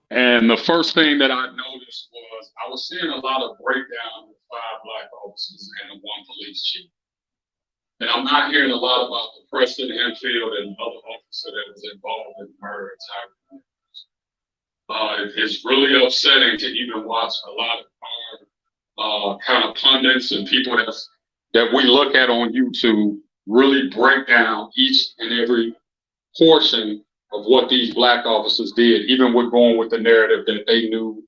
And the first thing that I noticed was I was seeing a lot of breakdown with 5 black officers and 1 police chief. And I'm not hearing a lot about the Preston Hanfield and other officer that was involved in the murder of Tyre Nichols. It's really upsetting to even watch a lot of our kind of pundits and people that we look at on YouTube really break down each and every portion of what these black officers did, even with going with the narrative that they knew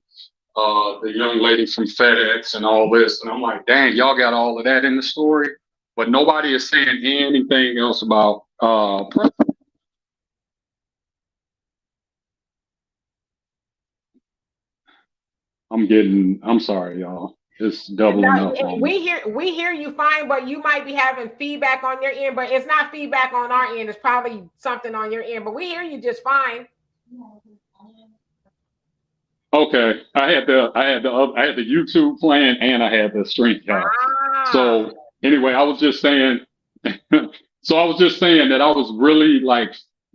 the young lady from FedEx and all this. And I'm like, dang, y'all got all of that in the story, but nobody is saying anything else about I'm sorry, y'all. It's doubling up on we hear you fine, but you might be having feedback on your end, but it's not feedback on our end. It's probably something on your end, but we hear you just fine. Okay, I had the YouTube playing and I had the stream. So anyway, I was just saying. So I was just saying that I was really like,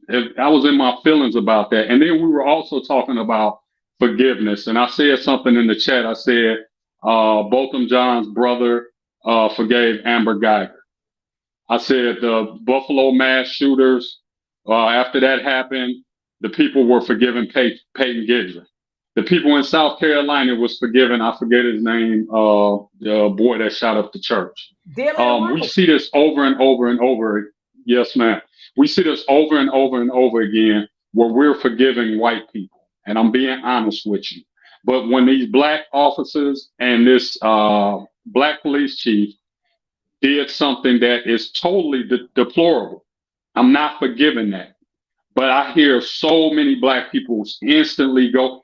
I was in my feelings about that, and then we were also talking about forgiveness, and I said something in the chat. I said, Botham John's brother forgave Amber Geiger. I said the Buffalo mass shooters. After that happened, the people were forgiving Peyton Gidger. The people in South Carolina was forgiven. I forget his name. The boy that shot up the church. We see this over and over and over. Yes, ma'am. We see this over and over and over again where we're forgiving white people. And I'm being honest with you. But when these black officers and this black police chief did something that is totally deplorable, I'm not forgiving that. But I hear so many black people instantly go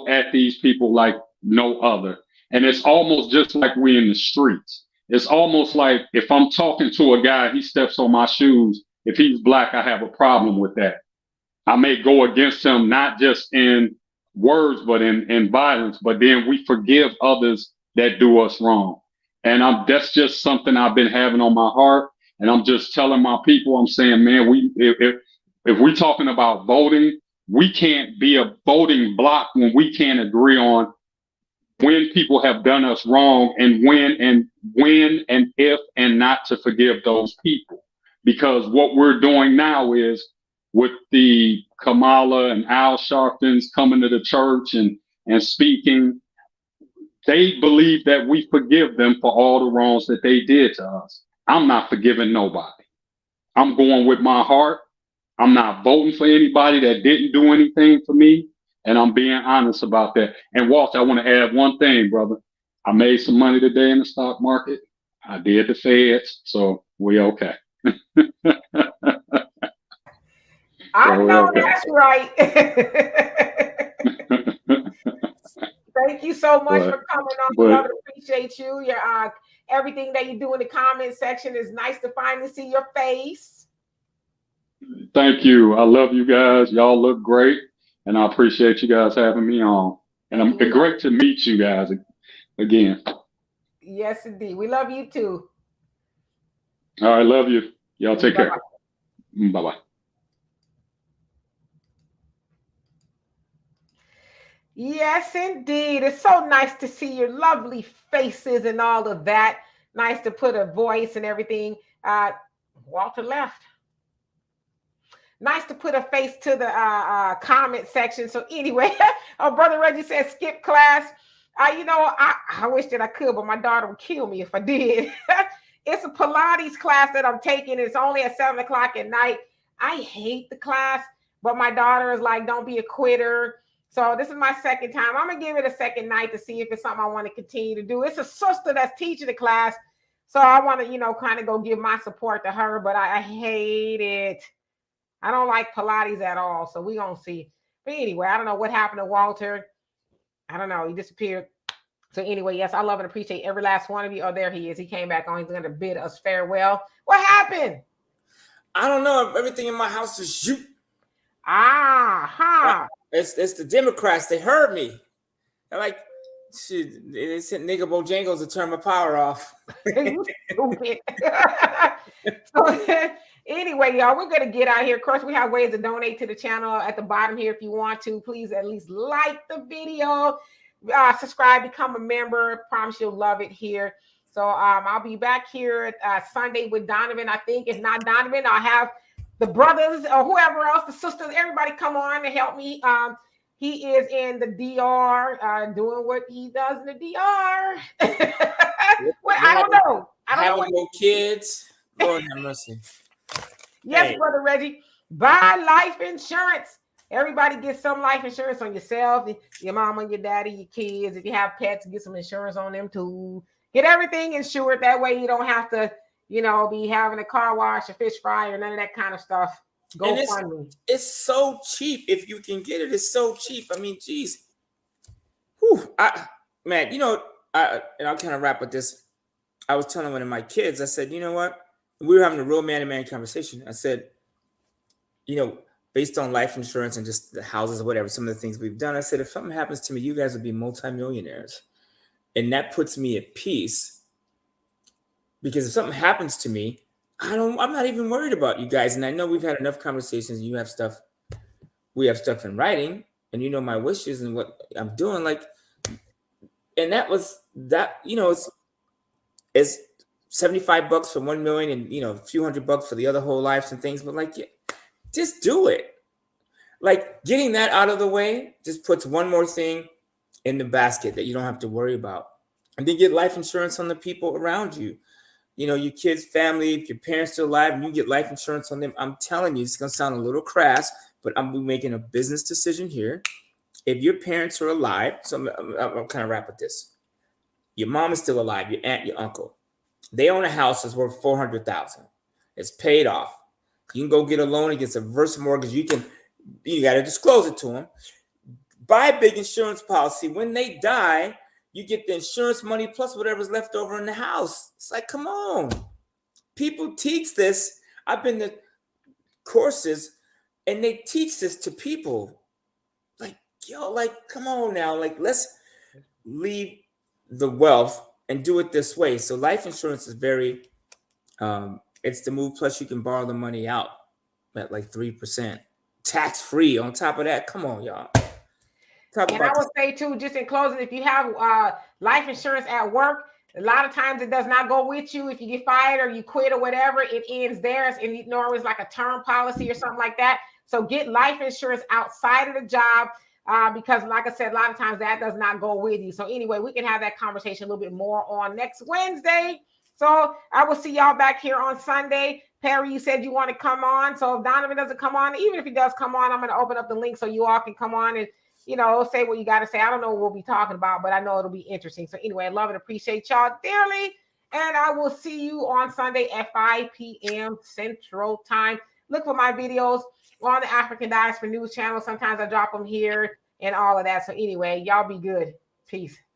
at these people like no other. And it's almost just like we in the streets. It's almost like if I'm talking to a guy, he steps on my shoes. If he's black, I have a problem with that. I may go against him, not just in words, but in violence. But then we forgive others that do us wrong. And that's just something I've been having on my heart. And I'm just telling my people, I'm saying, man, if we're talking about voting, we can't be a voting block when we can't agree on when people have done us wrong and when and if and not to forgive those people. Because what we're doing now is with the Kamala and Al Sharptons coming to the church and speaking, they believe that we forgive them for all the wrongs that they did to us. I'm not forgiving nobody. I'm going with my heart. I'm not voting for anybody that didn't do anything for me. And I'm being honest about that. And Walter, I want to add one thing, brother. I made some money today in the stock market. I did the feds. So we okay. I know that's right. Thank you so much for coming on. We love to appreciate you. Your everything that you do in the comment section is nice to finally see your face. Thank you. I love you guys. Y'all look great. And I appreciate you guys having me on. And I'm great to meet you guys again. Yes, indeed. We love you too. All right. Love you. Y'all take care. Bye-bye. Yes, indeed. It's so nice to see your lovely faces and all of that. Nice to put a voice and everything. Walter left. Nice to put a face to the comment section. So anyway, Brother Reggie said skip class. I wish that I could, but my daughter would kill me if I did. It's a Pilates class that I'm taking. It's only at 7 o'clock at night. I hate the class, but my daughter is like, don't be a quitter. So this is my second time. I'm going to give it a second night to see if it's something I want to continue to do. It's a sister that's teaching the class. So I want to, kind of go give my support to her, but I hate it. I don't like Pilates at all. So we're going to see. But anyway, I don't know what happened to Walter. I don't know. He disappeared. So anyway, yes, I love and appreciate every last one of you. Oh, there he is. He came back on. He's going to bid us farewell. What happened? I don't know. Everything in my house is shoot. It's the Democrats. They heard me. They're like, shit, they sent nigga Bojangles to turn my power off. So anyway, y'all, we're going to get out here. Of course, we have ways to donate to the channel at the bottom here. If you want to, please at least like the video, subscribe, become a member. I promise you'll love it here. So I'll be back here Sunday with Donovan. I think if not Donovan, I'll have the brothers or whoever else, the sisters, everybody come on and help me. He is in the DR, doing what he does in the DR. Well, I don't know. Having no kids. Lord have mercy. Yes, hey. Brother Reggie. Buy life insurance. Everybody gets some life insurance on yourself, your mama, your daddy, your kids. If you have pets, get some insurance on them too. Get everything insured. That way you don't have to, be having a car wash, a fish fry, or none of that kind of stuff. Go fund me. It's so cheap if you can get it. It's so cheap. I mean, geez. Whew, man, and I'll kind of wrap with this. I was telling one of my kids, I said, you know what? We were having a real man-to-man conversation. I said, based on life insurance and just the houses or whatever, some of the things we've done, I said, if something happens to me, you guys would be multimillionaires. And that puts me at peace, because if something happens to me, I'm not even worried about you guys. And I know we've had enough conversations, and we have stuff in writing, and my wishes and what I'm doing. And that was that, it's $75 for 1 million and, a few $100 for the other whole lives and things. But just do it. Getting that out of the way just puts one more thing in the basket that you don't have to worry about. And then get life insurance on the people around you. Your kids, family, if your parents still alive and you get life insurance on them, I'm telling you, it's going to sound a little crass, but I'm making a business decision here. If your parents are alive, so I'm kind of wrap with this. Your mom is still alive, your aunt, your uncle. They own a house that's worth $400,000. It's paid off. You can go get a loan against a reverse mortgage. You got to disclose it to them. Buy a big insurance policy. When they die, you get the insurance money plus whatever's left over in the house. It's come on. People teach this. I've been to courses, and they teach this to people. Come on now. Let's leave the wealth and do it this way. So life insurance is very, it's the move. Plus you can borrow the money out at 3%. Tax free on top of that. Come on, y'all. And I would say too, just in closing, if you have life insurance at work, a lot of times it does not go with you. If you get fired or you quit or whatever, it ends there. And it's like a term policy or something like that. So get life insurance outside of the job, because like I said, a lot of times that does not go with you. So anyway, we can have that conversation a little bit more on next Wednesday. So I will see y'all back here on Sunday. Perry, you said you want to come on. So if Donovan doesn't come on, even if he does come on, I'm going to open up the link so you all can come on and say what you got to say. I don't know what we'll be talking about, but I know it'll be interesting. So anyway, I love and appreciate y'all dearly. And I will see you on Sunday at 5 p.m. Central Time. Look for my videos on the African Diaspora News channel. Sometimes I drop them here and all of that. So anyway, y'all be good. Peace.